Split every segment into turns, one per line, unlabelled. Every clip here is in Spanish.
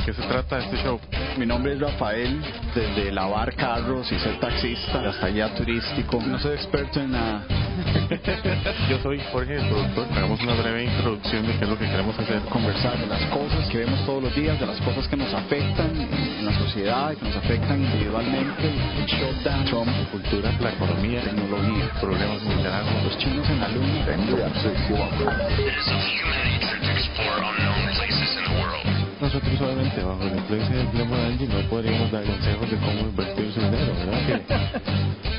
qué se trata este show?
Mi nombre es Rafael, desde lavar carros y ser taxista hasta guía turístico. No soy experto en nada.
Yo soy Jorge, el productor. Hagamos una breve introducción de qué es lo que queremos hacer.
Conversar de las cosas que vemos todos los días, de las cosas que nos afectan en la sociedad, que nos afectan individualmente, el shutdown, Trump,
Cultura, la economía,
tecnología,
problemas muy grandes,
los chinos en la luna.
Nosotros obviamente bajo la influencia del Lemon Engine no podríamos dar consejos de cómo invertir su dinero, ¿verdad?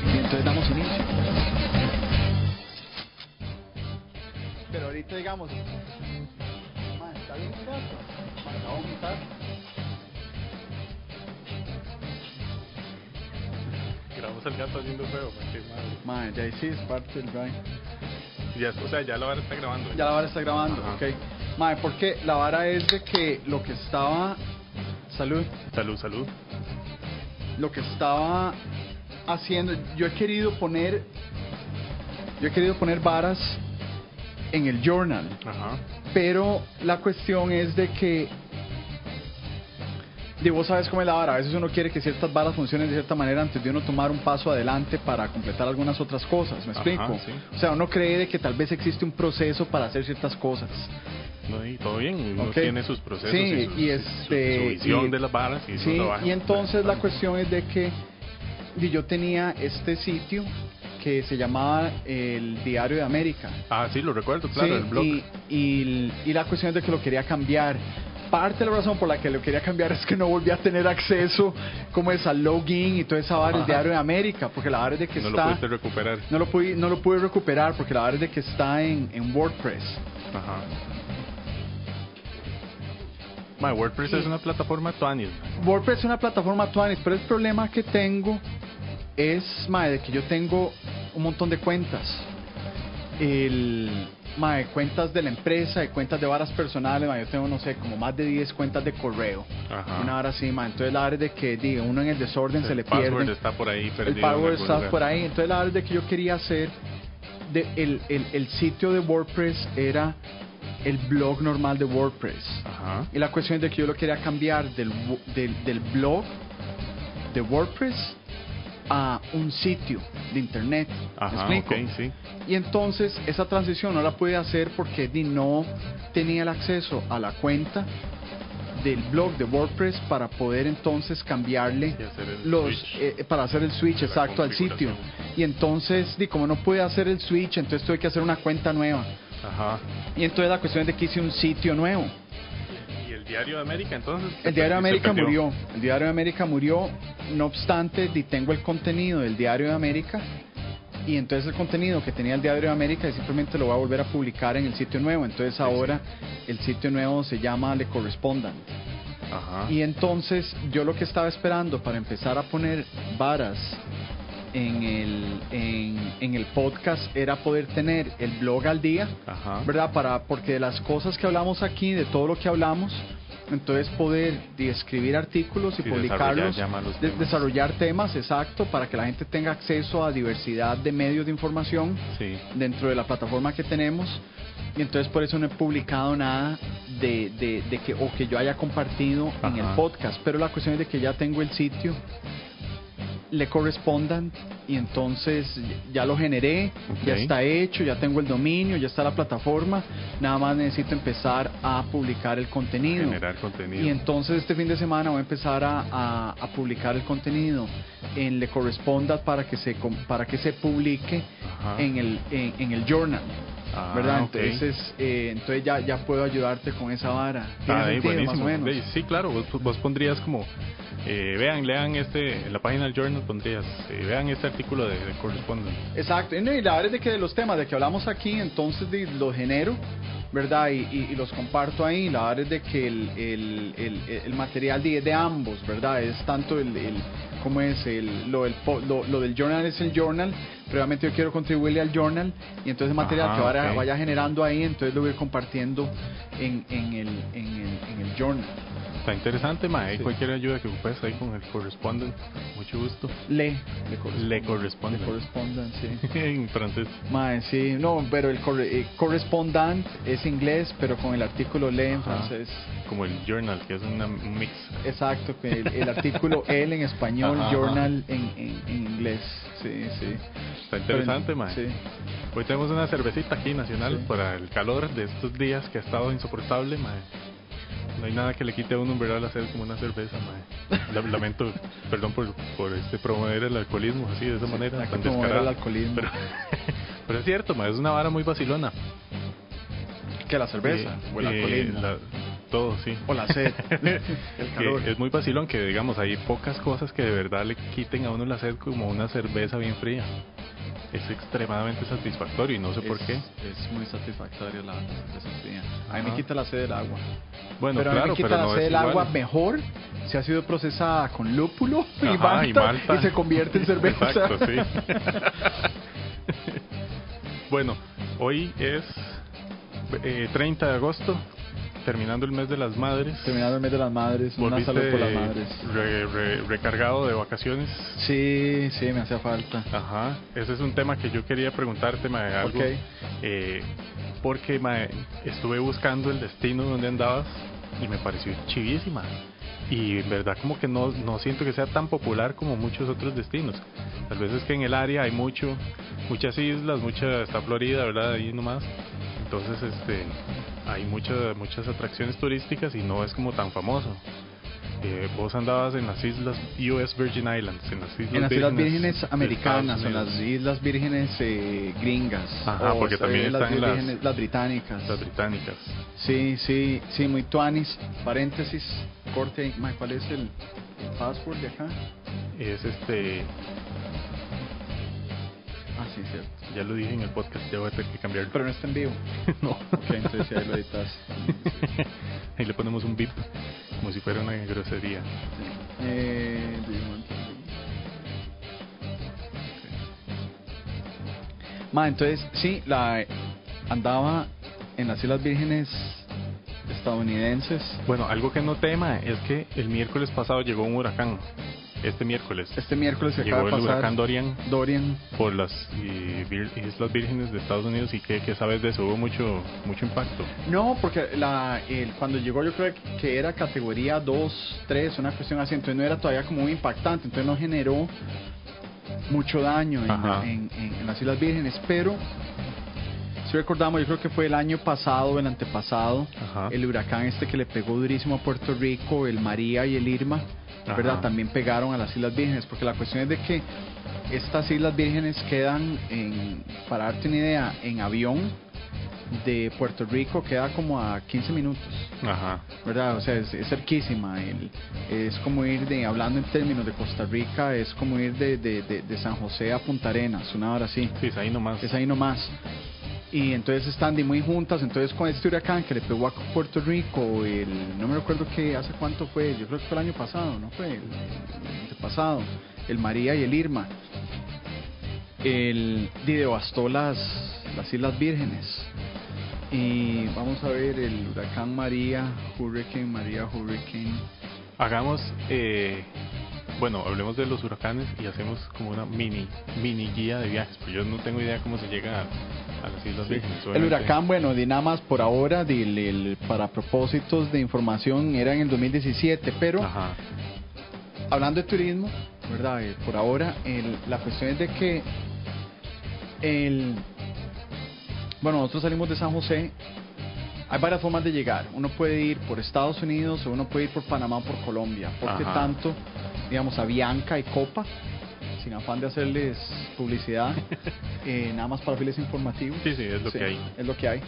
Y entonces damos inicio. Pero ahorita digamos, ¿está bien mi casa? ¿Acabo mi casa?
Grabamos al gato haciendo feo, qué madre.
Ya sí es parte del grind.
Ya, o sea, ya la vara está grabando.
Ya la vara está grabando,
Ajá.
ok. Porque la vara es de que lo que estaba... Salud.
Salud.
Lo que estaba haciendo... Yo he querido poner varas en el journal.
Ajá.
Pero la cuestión es de que... vos sabes cómo es la vara. A veces uno quiere que ciertas varas funcionen de cierta manera antes de uno tomar un paso adelante para completar algunas otras cosas. ¿Me explico?
Ajá, sí.
O sea, uno cree de que tal vez existe un proceso para hacer ciertas cosas.
No, y todo bien, uno
Okay.
tiene sus procesos
Sí,
y su visión
y-
de las varas y
Sí,
su trabajo.
y entonces la cuestión es de que yo tenía este sitio que se llamaba el Diario de América.
Ah, sí, lo recuerdo, claro,
Sí,
el blog.
y la cuestión es de que lo quería cambiar. Parte de la razón por la que lo quería cambiar es que no volví a tener acceso como es al login y toda esa vara del
Ajá.
Diario de América, porque la vara es de que
No
está...
lo pudiste recuperar.
No lo pude recuperar porque la vara es de que está en WordPress.
Ajá. WordPress es una plataforma tuanis.
WordPress es una plataforma tuanis, pero el problema que tengo es, de que yo tengo un montón de cuentas. Cuentas de la empresa y cuentas de varas personales, yo tengo, no sé, como más de 10 cuentas de correo.
Ajá.
Una hora así, entonces la verdad es de que uno en el desorden se le
El password
pierde.
está por ahí perdido.
El password
en algún
está
lugar.
por ahí. Entonces la verdad es de que yo quería hacer el sitio de WordPress era el blog normal de WordPress.
Ajá.
Y la cuestión es de que yo lo quería cambiar del blog de WordPress a un sitio de internet. ¿Me
Ajá,
explico?
ok, sí.
Y entonces esa transición no la pude hacer porque no tenía el acceso a la cuenta del blog de WordPress para poder entonces cambiarle
Y hacer el switch.
para hacer el switch
La
exacto al sitio.
configuración.
Y entonces, como no pude hacer el switch, entonces tuve que hacer una cuenta nueva.
Ajá.
Y entonces la cuestión es de que hice un sitio nuevo.
¿Y el Diario de América entonces?
El Diario de
se
América
perdió.
murió. El Diario de América murió. No obstante, tengo el contenido del Diario de América. Y entonces el contenido que tenía el Diario de América simplemente lo voy a volver a publicar en el sitio nuevo. Entonces ahora el sitio nuevo se llama Le Correspondant.
Ajá.
Y entonces yo lo que estaba esperando para empezar a poner varas en el podcast era poder tener el blog al día,
Ajá.
¿verdad? Porque de las cosas que hablamos aquí, de todo lo que hablamos, entonces poder escribir artículos y
Sí,
publicarlos,
desarrollar ya más los temas.
desarrollar temas, exacto, para que la gente tenga acceso a diversidad de medios de información
Sí.
dentro de la plataforma que tenemos. Y entonces por eso no he publicado nada de que yo haya compartido en el
Ajá.
podcast, pero la cuestión es de que ya tengo el sitio Le Correspondant y entonces ya lo generé,
Ok.
ya está hecho, ya tengo el dominio, ya está la plataforma, nada más necesito empezar a publicar el contenido.
Generar contenido.
Y entonces este fin de semana voy a empezar a publicar el contenido en Le Correspondant para que se publique
Ajá.
en el journal.
Ah,
¿Verdad?
ok.
Entonces ya puedo ayudarte con esa vara. ¿Tiene
Ahí,
sentido,
buenísimo.
más o menos?
Sí, claro, vos pondrías como, lean en la página del Journal pondrías, vean este artículo de Correspondent.
Exacto. Y la verdad es de que de los temas de que hablamos aquí, entonces los genero, ¿verdad? Y los comparto ahí. La verdad es de que el material de ambos, ¿verdad? Es tanto cómo es lo del journal es el journal, pero obviamente yo quiero contribuirle al journal, y entonces el material que vaya generando ahí, entonces lo voy a ir compartiendo en el journal.
Está interesante, mae.
Sí.
Cualquier ayuda que ocupes ahí con el correspondent, mucho gusto.
Le
corresponde.
sí.
En francés.
Mae, sí, no, pero el correspondant es inglés, pero con el artículo le en francés.
Como el journal, que es un mix.
Exacto, que el artículo el en español, journal en inglés. Sí.
Está interesante, mae.
Sí.
Hoy tenemos una cervecita aquí nacional para el calor de estos días que ha estado insoportable, mae. No hay nada que le quite a uno un verdadero hacer como una cerveza, mae. Lamento, perdón por promover el alcoholismo así de esa manera tan descarada.
El alcoholismo.
Pero es cierto, mae, es una vara muy vacilona.
¿Qué, la cerveza? ¿O el alcoholismo?
Todo, sí.
O la sed. El calor.
Es muy vacilón que, digamos, hay pocas cosas que de verdad le quiten a uno la sed como una cerveza bien fría. Es extremadamente satisfactorio y no sé por qué.
Es muy satisfactorio la cerveza fría. A mí me quita la sed del agua.
Bueno,
pero
claro,
a mí me quita la sed del agua mejor si ha sido procesada con lúpulo y malta y se convierte en cerveza.
Exacto, sí. Bueno, hoy es 30 de agosto, terminando el mes de las madres.
Una salud por las madres.
Recargado de vacaciones.
Sí, me hacía falta.
Ajá, ese es un tema que yo quería preguntarte, mae, algo.
Okay.
Porque, mae, estuve buscando el destino donde andabas y me pareció chivísima. Y en verdad como que no siento que sea tan popular como muchos otros destinos. Tal vez es que en el área hay muchas islas, está Florida, ¿verdad? Ahí nomás. Entonces hay muchas atracciones turísticas y no es como tan famoso. Vos andabas en las islas US Virgin Islands, en las Islas
Vírgenes Americanas, en las Islas Vírgenes gringas.
Ajá, porque también están
las británicas.
Las británicas.
Sí, muy tuanis. Paréntesis, corte, ¿cuál es el password de acá?
Es
sí, cierto.
Ya lo dije en el podcast, ya voy a tener que cambiarlo.
Pero no está en vivo.
No.
Ok, entonces ahí lo editas.
Ahí le ponemos un beep, como si fuera una grosería.
Entonces, sí, andaba en las Islas Vírgenes estadounidenses.
Bueno, algo que no tema es que el miércoles pasado llegó un huracán. Este miércoles
que acaba de pasar,
el huracán
Dorian
por las Islas Vírgenes de Estados Unidos. ¿Y qué sabes de eso? ¿Hubo mucho impacto?
No, porque cuando llegó yo creo que era categoría 2, 3, una cuestión así, entonces no era todavía como muy impactante, entonces no generó mucho daño en las Islas Vírgenes, pero si recordamos, yo creo que fue el año pasado o el antepasado, el huracán que le pegó durísimo a Puerto Rico, el María y el Irma, ¿verdad? También pegaron a las Islas Vírgenes, porque la cuestión es de que estas Islas Vírgenes quedan, para darte una idea, en avión de Puerto Rico queda como a 15 minutos, ¿verdad? O sea, es cerquísima. Es como ir hablando en términos de Costa Rica, es como ir de San José a Punta Arenas, una hora así.
Sí, es ahí nomás.
Y entonces están muy juntas. Entonces con este huracán que le pegó a Puerto Rico, no me recuerdo hace cuánto fue, yo creo que fue el año pasado, ¿no fue? El antepasado, el María y el Irma, devastó las Islas Vírgenes. Y vamos a ver el huracán Hurricane.
Hagamos, hablemos de los huracanes y hacemos como una mini guía de viajes, porque yo no tengo idea cómo se llega a las Islas Vírgenes.
El huracán, de nada más por ahora, para propósitos de información, era en el 2017, pero hablando de turismo, ¿verdad? Por ahora, la cuestión es de que nosotros salimos de San José. Hay varias formas de llegar. Uno puede ir por Estados Unidos o uno puede ir por Panamá o por Colombia. Porque tanto, digamos, Avianca y Copa, sin afán de hacerles publicidad, nada más para fines informativos.
Sí, es lo que hay.
Es lo que hay.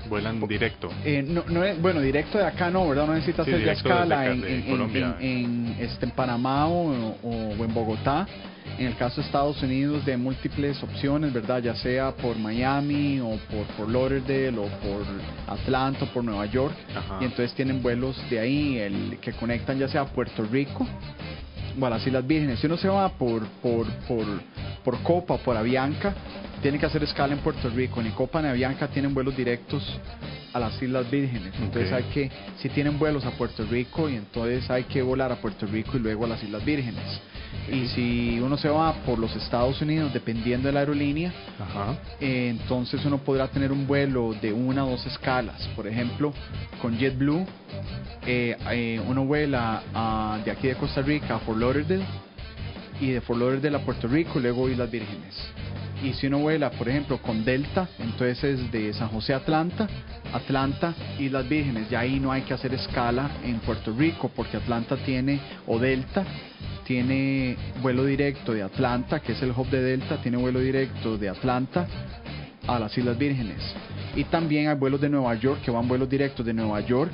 Vuelan directo.
Directo de acá no, ¿verdad? No necesita hacer ya escala en Panamá o en Bogotá. En el caso de Estados Unidos, de múltiples opciones, ¿verdad? Ya sea por Miami o por Fort Lauderdale o por Atlanta o por Nueva York. Y entonces tienen vuelos de ahí que conectan ya sea a Puerto Rico o a las Islas Vírgenes. Si uno se va por Copa, por Avianca, tiene que hacer escala en Puerto Rico. Ni Copa ni Avianca tienen vuelos directos a las Islas Vírgenes. Entonces hay que, si tienen vuelos a Puerto Rico, y entonces hay que volar a Puerto Rico y luego a las Islas Vírgenes. Y si uno se va por los Estados Unidos, dependiendo de la aerolínea, entonces uno podrá tener un vuelo de 1 o 2 escalas. Por ejemplo, con JetBlue, uno vuela de aquí de Costa Rica a Fort Lauderdale, y de Fort Lauderdale a Puerto Rico, y luego Islas Vírgenes. Y si uno vuela, por ejemplo, con Delta, entonces es de San José a Atlanta, Islas Vírgenes. Ya ahí no hay que hacer escala en Puerto Rico, porque Atlanta tiene, o Delta tiene vuelo directo de Atlanta, que es el hub de Delta, tiene vuelo directo de Atlanta a las Islas Vírgenes. Y también hay vuelos de Nueva York, que van vuelos directos de Nueva York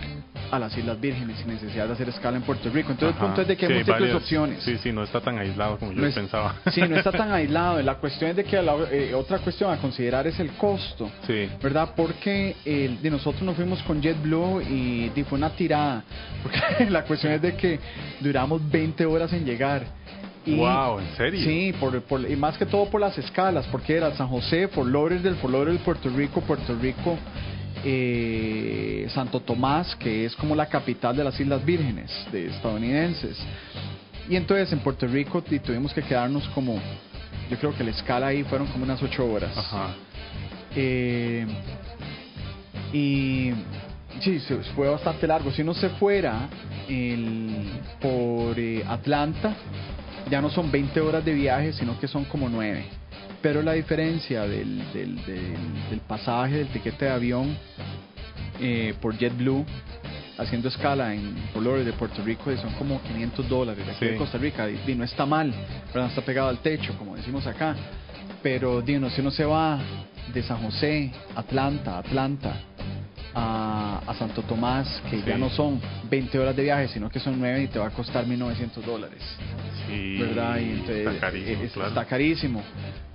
a las Islas Vírgenes sin necesidad de hacer escala en Puerto Rico. Entonces el punto es de que hay múltiples opciones.
Sí, no está tan aislado como yo pensaba.
Sí, no está tan aislado. La cuestión es de que otra cuestión a considerar es el costo, ¿verdad? Porque de nosotros nos fuimos con JetBlue y fue una tirada, porque la cuestión es de que duramos 20 horas en llegar.
Wow, ¿en serio?
Sí, y más que todo por las escalas, porque era San José, Fort Lauderdale, Puerto Rico, Santo Tomás, que es como la capital de las Islas Vírgenes de estadounidenses. Y entonces en Puerto Rico tuvimos que quedarnos como, yo creo que la escala ahí fueron como unas 8 horas. Y sí, fue bastante largo. Si uno se fuera por Atlanta, ya no son 20 horas de viaje, sino que son como 9. Pero la diferencia del pasaje, del tiquete de avión por JetBlue, haciendo escala en Fort Lauderdale de Puerto Rico, son como $500 aquí de Costa Rica. Y no está mal, pero no está pegado al techo, como decimos acá. Pero si uno se va de San José, Atlanta, a Santo Tomás, que ya no son 20 horas de viaje, sino que son 9, y te va a costar $1,900. ¿Verdad? Y entonces,
está carísimo,
está carísimo,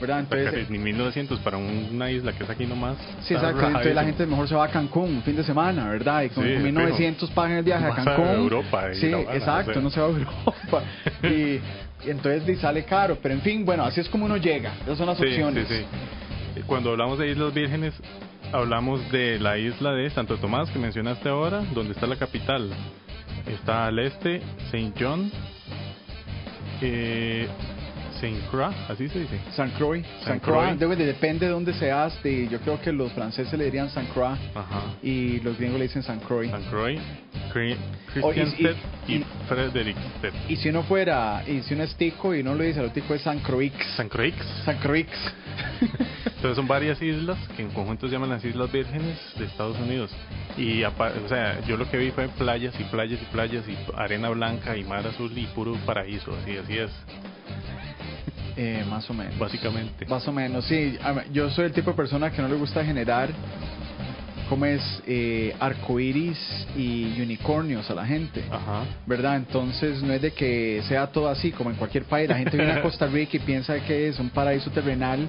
¿verdad? Entonces,
ni 1,900 para una isla que es aquí nomás.
Sí, exacto. Entonces la gente mejor se va a Cancún un fin de semana, ¿verdad? Y con 1,900 pagan el viaje a Cancún.
A Europa.
Sí, exacto, no se va a Europa. y entonces sale caro, pero en fin, bueno, así es como uno llega. Esas son las opciones.
Sí. Cuando hablamos de Islas Vírgenes, hablamos de la isla de Santo Tomás, que mencionaste ahora, donde está la capital. Está al este, Saint John, Saint Croix, así se dice.
Saint Croix. Depende de dónde seas. Yo creo que los franceses le dirían Saint Croix, y los gringos le dicen Saint Croix.
Christiansted y Frederikstedt.
Y si uno es tico y no lo dice, lo tico es Saint Croix.
Entonces son varias islas que en conjunto se llaman las Islas Vírgenes de Estados Unidos. Y yo lo que vi fue playas y arena blanca y mar azul y puro paraíso, así es.
Más o menos.
Básicamente.
Más o menos, sí. Yo soy el tipo de persona que no le gusta generar arcoíris y unicornios a la gente, ¿verdad? Entonces no es de que sea todo así como en cualquier país. La gente viene a Costa Rica y piensa que es un paraíso terrenal,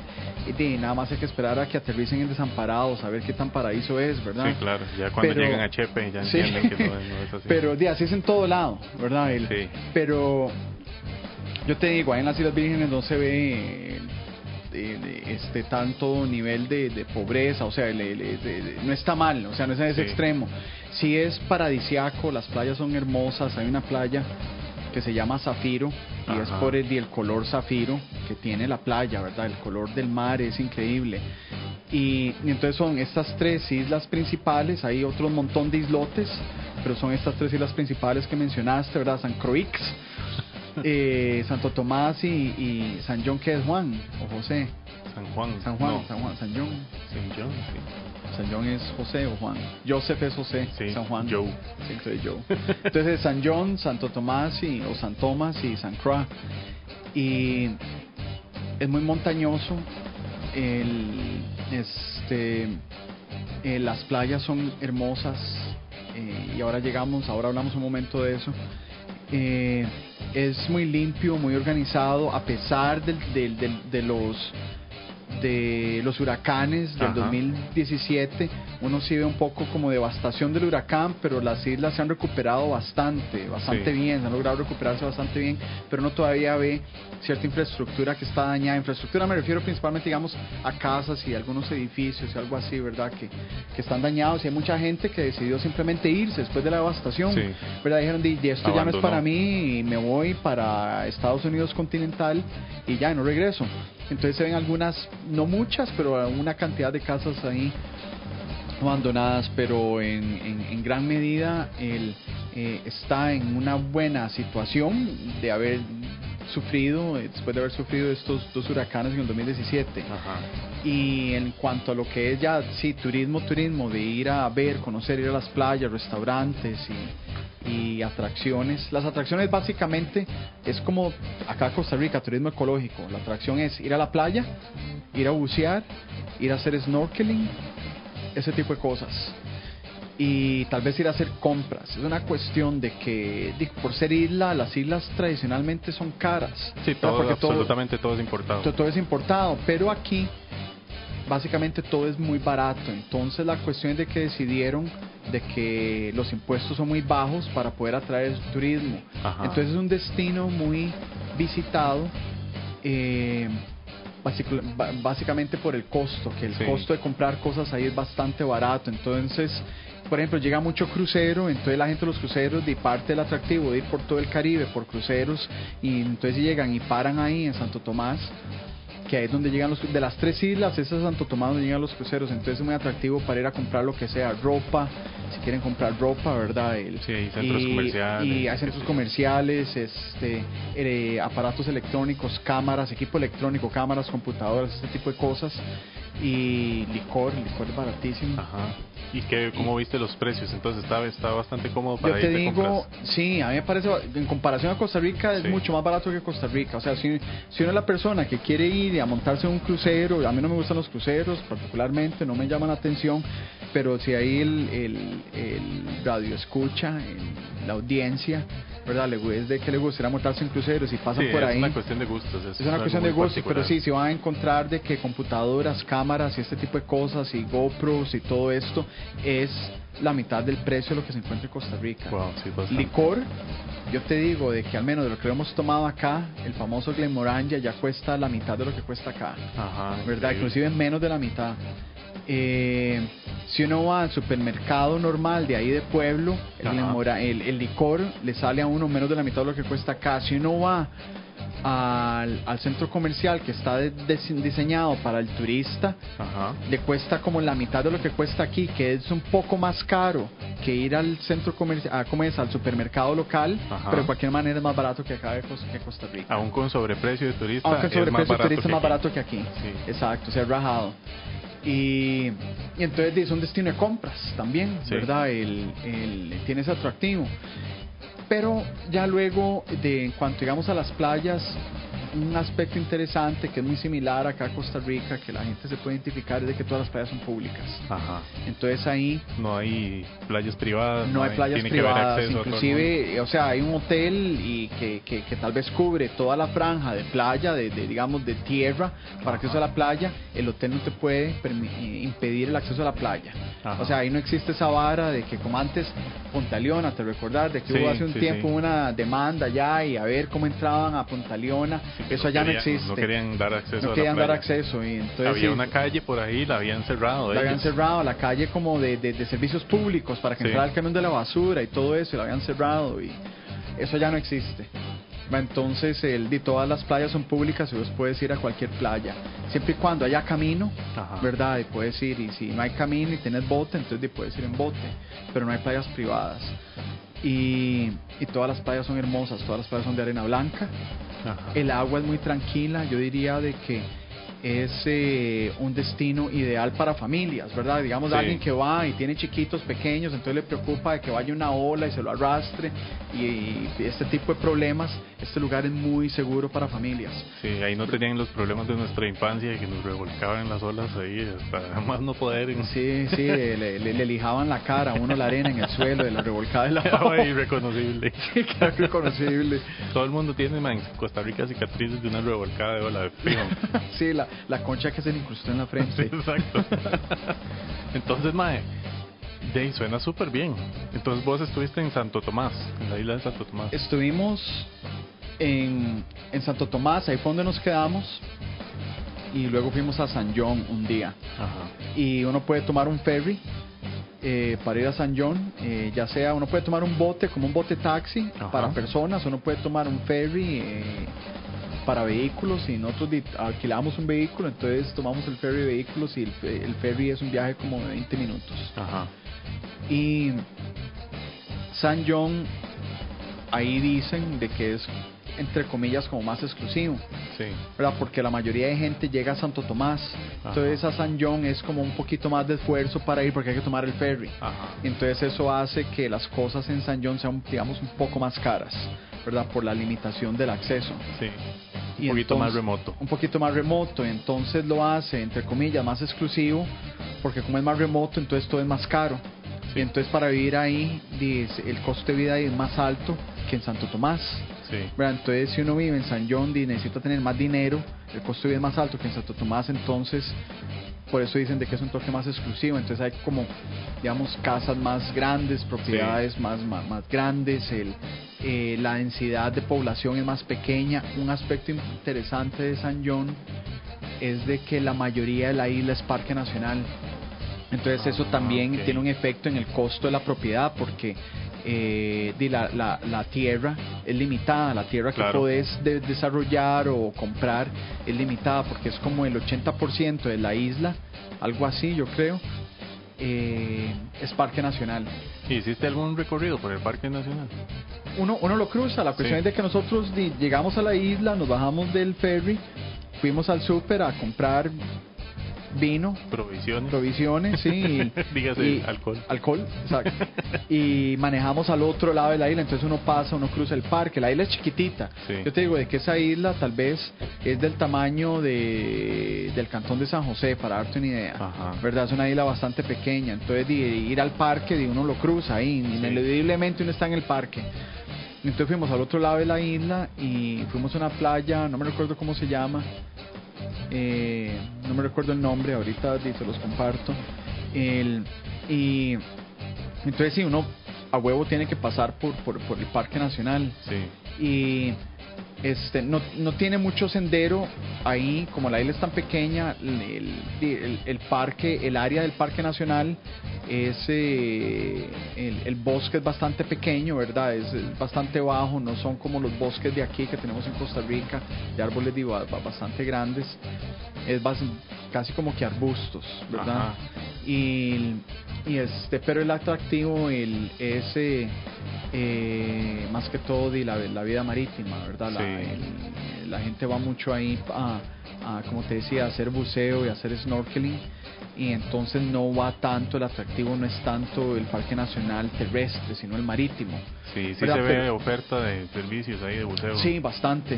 y nada más hay que esperar a que aterricen en Desamparados a ver qué tan paraíso es, ¿verdad?
Sí, claro, ya cuando llegan a Chepe ya entienden que no es así.
Pero así es en todo lado, ¿verdad? Pero yo te digo, ahí en las Islas Vírgenes no se ve tanto nivel de pobreza, o sea, no está mal, o sea, no es en ese extremo. Sí es paradisiaco, las playas son hermosas. Hay una playa que se llama Zafiro, y es por el color zafiro que tiene la playa, ¿verdad? El color del mar es increíble. Y entonces son estas 3 islas principales. Hay otro montón de islotes, pero son estas 3 islas principales que mencionaste, ¿verdad? San Croix, Santo Tomás y San John, que es Juan o José.
San John, sí.
San John es José o Juan. Joseph es José,
sí.
San Juan.
Joe.
Sí, soy Joe. Entonces San John, Santo Tomás o San Tomás y San Croix. Y es muy montañoso. Las playas son hermosas. Y ahora hablamos un momento de eso. Es muy limpio, muy organizado, a pesar de los de los huracanes del 2017, uno sí ve un poco como devastación del huracán, pero las islas se han recuperado bastante bien, se han logrado recuperarse bastante bien, pero uno todavía ve cierta infraestructura que está dañada. Infraestructura me refiero principalmente, digamos, a casas y algunos edificios y algo así, ¿verdad? Que están dañados, y hay mucha gente que decidió simplemente irse después de la devastación, ¿verdad? Dijeron, esto ya no es para mí, y me voy para Estados Unidos continental y ya no regreso. Entonces se ven algunas, no muchas, pero una cantidad de casas ahí abandonadas, pero en gran medida está en una buena situación de haber sufrido, después de haber sufrido estos 2 huracanes en el 2017. Y en cuanto a lo que es ya, turismo, de ir a ver, conocer, ir a las playas, restaurantes y atracciones. Las atracciones básicamente es como acá en Costa Rica, turismo ecológico. La atracción es ir a la playa, ir a bucear, ir a hacer snorkeling, ese tipo de cosas. Y tal vez ir a hacer compras. Es una cuestión de que por ser isla, las islas tradicionalmente son caras.
Sí, todo, absolutamente todo es importado.
Todo es importado, pero aquí básicamente todo es muy barato. Entonces la cuestión es de que decidieron de que los impuestos son muy bajos para poder atraer turismo. Entonces es un destino muy visitado, básicamente por el costo, que el costo de comprar cosas ahí es bastante barato. Entonces, por ejemplo, llega mucho crucero, entonces la gente de los cruceros, de parte del atractivo de ir por todo el Caribe por cruceros, y entonces llegan y paran ahí en Santo Tomás, que ahí es donde llegan de las 3 islas, esa es Santo Tomás donde llegan los cruceros. Entonces es muy atractivo para ir a comprar lo que sea, ropa, si quieren comprar ropa, ¿verdad?
Hay centros comerciales.
Y hay centros comerciales, aparatos electrónicos, cámaras, equipo electrónico, cámaras, computadoras, este tipo de cosas. Y licor es baratísimo.
¿Y cómo viste los precios? Entonces está bastante cómodo para
Yo te
irte
digo,
compras.
sí, a mí me parece, en comparación a Costa Rica, es mucho más barato que Costa Rica. O sea, si uno es la persona que quiere ir a montarse en un crucero, a mí no me gustan los cruceros particularmente, no me llaman la atención, pero si ahí el radio escucha, la audiencia, ¿verdad? Es de que le gustaría montarse en cruceros y pasan por ahí.
Es una cuestión de gustos.
Es una cuestión de gustos, pero sí, se van a encontrar de que computadoras, cámaras y este tipo de cosas, y GoPros y todo esto, es la mitad del precio de lo que se encuentra en Costa Rica. Licor, yo te digo de que al menos de lo que hemos tomado acá, el famoso Glenmorangie ya cuesta la mitad de lo que cuesta acá, ¿verdad? Inclusive menos de la mitad. Si uno va al supermercado normal de ahí de pueblo, el licor le sale a uno menos de la mitad de lo que cuesta acá. Si uno va al centro comercial que está diseñado para el turista, le cuesta como la mitad de lo que cuesta aquí, que es un poco más caro que ir al centro comercial, al supermercado local, pero de cualquier manera es más barato que acá que Costa Rica.
Aún con sobreprecio de turista,
aunque el sobreprecio de turista es más barato que aquí. Exacto, se ha rajado. Y entonces es un destino de compras también, ¿verdad? Tiene ese atractivo. Pero ya luego, en cuanto digamos a las playas, un aspecto interesante que es muy similar acá a Costa Rica, que la gente se puede identificar, es de que todas las playas son públicas. Entonces ahí
no hay playas privadas.
No hay playas privadas, inclusive, o sea, hay un hotel y que tal vez cubre toda la franja de playa, digamos de tierra, para acceso a la playa. El hotel no te puede impedir el acceso a la playa. O sea, ahí no existe esa vara de que, como antes, Punta Leona, te recordás de que hubo hace un tiempo una demanda ya, y a ver cómo entraban a Punta Leona. Eso ya no existe.
No querían dar acceso.
No querían dar acceso. Y entonces,
había una calle por ahí, la habían cerrado.
La habían cerrado, la calle como de servicios públicos para que entrara el camión de la basura y todo eso, y la habían cerrado, y eso ya no existe. Entonces, todas las playas son públicas y vos puedes ir a cualquier playa, siempre y cuando haya camino, ¿verdad? Y puedes ir, y si no hay camino y tienes bote, entonces puedes ir en bote, pero no hay playas privadas. Y todas las playas son hermosas, todas las playas son de arena blanca. El agua es muy tranquila, yo diría de que es un destino ideal para familias, ¿verdad? Digamos, alguien que va y tiene chiquitos pequeños, entonces le preocupa de que vaya una ola y se lo arrastre, y este tipo de problemas. Este lugar es muy seguro para familias.
Sí, ahí no tenían los problemas de nuestra infancia, que nos revolcaban en las olas ahí hasta más no poder.
Sí, le lijaban la cara a uno, la arena en el suelo de la revolcada de la ola.
Irreconocible.
Sí, claro, irreconocible.
Todo el mundo tiene en Costa Rica cicatrices de una revolcada de ola de frío.
Sí, la concha que se le incrustó en la frente.
Sí, exacto. Entonces, mae, suena súper bien. Entonces vos estuviste en Santo Tomás, en la isla de Santo Tomás.
Estuvimos en Santo Tomás, ahí fue donde nos quedamos, y luego fuimos a San John un día.
Ajá.
Y uno puede tomar un ferry para ir a San John, ya sea uno puede tomar un bote como un bote taxi. Ajá. Para personas, uno puede tomar un ferry para vehículos, y nosotros alquilamos un vehículo, entonces tomamos el ferry de vehículos, y el ferry es un viaje como de 20 minutos.
Ajá.
Y San John, ahí dicen de que es, entre comillas, como más exclusivo,
sí,
¿verdad? Porque la mayoría de gente llega a Santo Tomás. Ajá. Entonces a San John es como un poquito más de esfuerzo para ir, porque hay que tomar el ferry.
Ajá.
Entonces eso hace que las cosas en San John sean, digamos, un poco más caras, ¿verdad? Por la limitación del acceso.
Sí. Un poquito más remoto.
Un poquito más remoto, entonces lo hace, entre comillas, más exclusivo, porque como es más remoto, entonces todo es más caro. Sí. Y entonces para vivir ahí, el costo de vida ahí es más alto que en Santo Tomás.
Sí.
Entonces si uno vive en San John y necesita tener más dinero, el costo de vida es más alto que en Santo Tomás, entonces por eso dicen de que es un toque más exclusivo. Entonces hay como, digamos, casas más grandes, propiedades sí. más grandes, la densidad de población es más pequeña. Un aspecto interesante de San John es de que la mayoría de la isla es parque nacional. Entonces eso también tiene un efecto en el costo de la propiedad, porque la tierra es limitada, la tierra que podés desarrollar o comprar es limitada, porque es como el 80% de la isla, algo así yo creo, es parque nacional.
¿Hiciste algún recorrido por el parque nacional?
Uno lo cruza, la cuestión es de que nosotros llegamos a la isla, nos bajamos del ferry, fuimos al súper a comprar vino, provisiones, sí,
dígase
alcohol, exacto. Y manejamos al otro lado de la isla, entonces uno cruza el parque. La isla es chiquitita. Sí. Yo te digo de que esa isla tal vez es del tamaño del cantón de San José, para darte una idea.
Ajá.
¿Verdad? Es una isla bastante pequeña, entonces ir al parque, uno lo cruza ahí, sí. Ineludiblemente uno está en el parque. Entonces fuimos al otro lado de la isla y fuimos a una playa, no me recuerdo cómo se llama. No me recuerdo el nombre, ahorita se los comparto. Y entonces sí, uno a huevo tiene que pasar por el parque nacional.
Sí.
Y no tiene mucho sendero ahí, como la isla es tan pequeña. El parque, el área del parque nacional es el bosque es bastante pequeño, ¿verdad? Es bastante bajo, no son como los bosques de aquí que tenemos en Costa Rica, de árboles bastante grandes. Es casi como que arbustos, ¿verdad?
Ajá.
Pero el atractivo es más que todo la vida marítima, ¿verdad?
Sí.
La gente va mucho ahí a, como te decía, a hacer buceo y a hacer snorkeling, y entonces no va tanto, el atractivo no es tanto el parque nacional terrestre, sino el marítimo.
Sí, se ve oferta de servicios ahí de buceo.
Sí, bastante.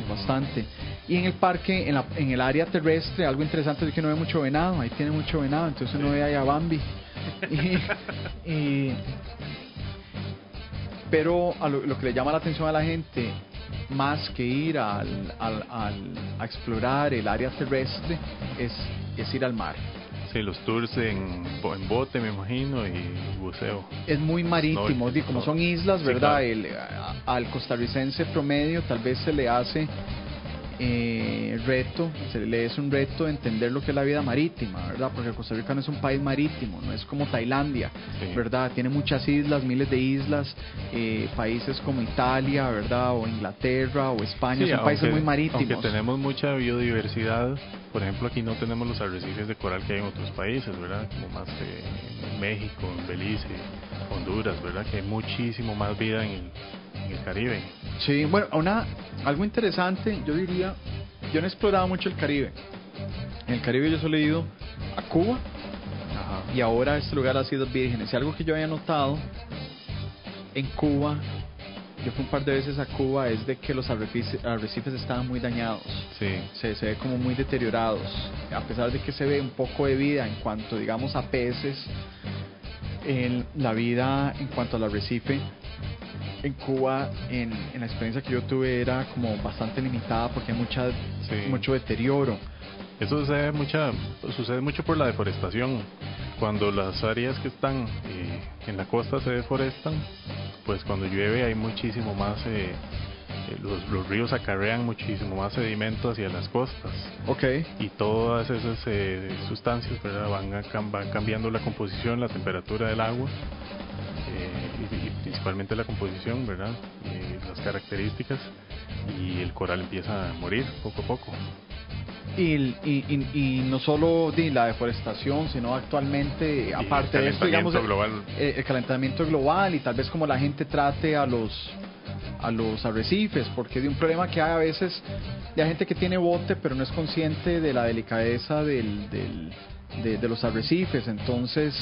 Y en el parque, en el área terrestre, algo interesante es que no ve mucho venado, ahí tiene mucho venado, entonces uno ve ahí a Bambi. Pero lo que le llama la atención a la gente, más que ir a explorar el área terrestre, es ir al mar.
Sí, los tours en bote, me imagino, y buceo.
Es muy marítimo, como son islas, ¿verdad?
Sí, claro.
Al costarricense promedio tal vez se le hace es un reto entender lo que es la vida marítima, ¿verdad? Porque Costa Rica no es un país marítimo, no es como Tailandia, sí. ¿Verdad? Tiene muchas islas, miles de islas, países como Italia, ¿verdad? O Inglaterra o España, sí, son países muy marítimos.
Aunque tenemos mucha biodiversidad, por ejemplo, aquí no tenemos los arrecifes de coral que hay en otros países, ¿verdad? Como más en México, en Belice, Honduras, ¿verdad? Que hay muchísimo más vida en el Caribe.
Sí, bueno, algo interesante, yo diría, yo no he explorado mucho el Caribe. En el Caribe yo solo he ido a Cuba. Ajá. Y ahora a este lugar, las Islas Vírgenes. Y algo que yo había notado en Cuba, yo fui un par de veces a Cuba, es de que los arrecifes estaban muy dañados.
Sí.
Se ve como muy deteriorados. A pesar de que se ve un poco de vida en cuanto, digamos, a peces, la vida en cuanto al arrecife en Cuba, en la experiencia que yo tuve, era como bastante limitada, porque hay mucho deterioro.
Eso sucede mucho por la deforestación. Cuando las áreas que están en la costa se deforestan, pues cuando llueve hay muchísimo más, los ríos acarrean muchísimo más sedimento hacia las costas.
Okay.
Y todas esas sustancias, ¿verdad? van cambiando la composición, la temperatura del agua, y principalmente la composición, ¿verdad? Las características, y el coral empieza a morir poco a poco.
Y no solo de la deforestación, sino actualmente, aparte de esto, digamos, el calentamiento global, y tal vez como la gente trate a los arrecifes, porque de un problema que hay a veces de gente que tiene bote pero no es consciente de la delicadeza de los arrecifes. Entonces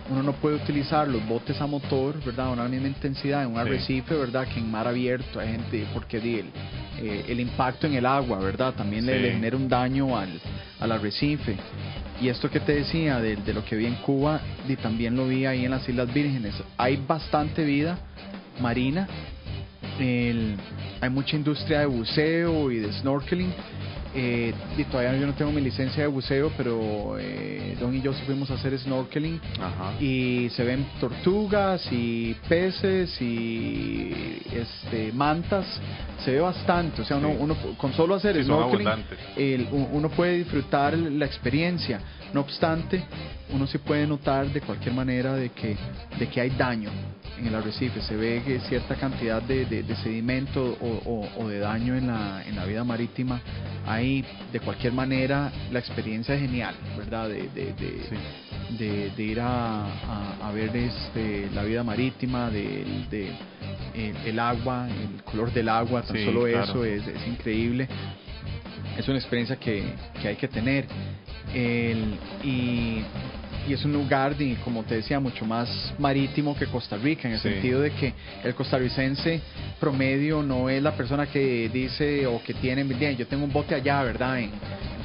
uno no puede utilizar los botes a motor, ¿verdad?, a una misma intensidad en un arrecife, ¿verdad?, que en mar abierto. Hay gente, porque el impacto en el agua, ¿verdad?, también le genera un daño al arrecife. Y esto que te decía de lo que vi en Cuba, y también lo vi ahí en las Islas Vírgenes. Hay bastante vida marina, hay mucha industria de buceo y de snorkeling. Y todavía yo no tengo mi licencia de buceo, pero Don y yo sí fuimos a hacer snorkeling. Ajá. Y se ven tortugas y peces y mantas, se ve bastante. O sea, uno con solo hacer snorkeling uno puede disfrutar la experiencia. No obstante, uno sí puede notar de cualquier manera de que hay daño en el arrecife. Se ve que cierta cantidad de sedimento o de daño en la vida marítima. Ahí, de cualquier manera, la experiencia es genial, ¿verdad? De ir a ver la vida marítima, el agua, el color del agua, tan solo claro. Eso es increíble. Es una experiencia que hay que tener. Y es un lugar, como te decía, mucho más marítimo que Costa Rica, en el sentido de que el costarricense promedio no es la persona que dice o que tiene, bien, yo tengo un bote allá, ¿verdad?, en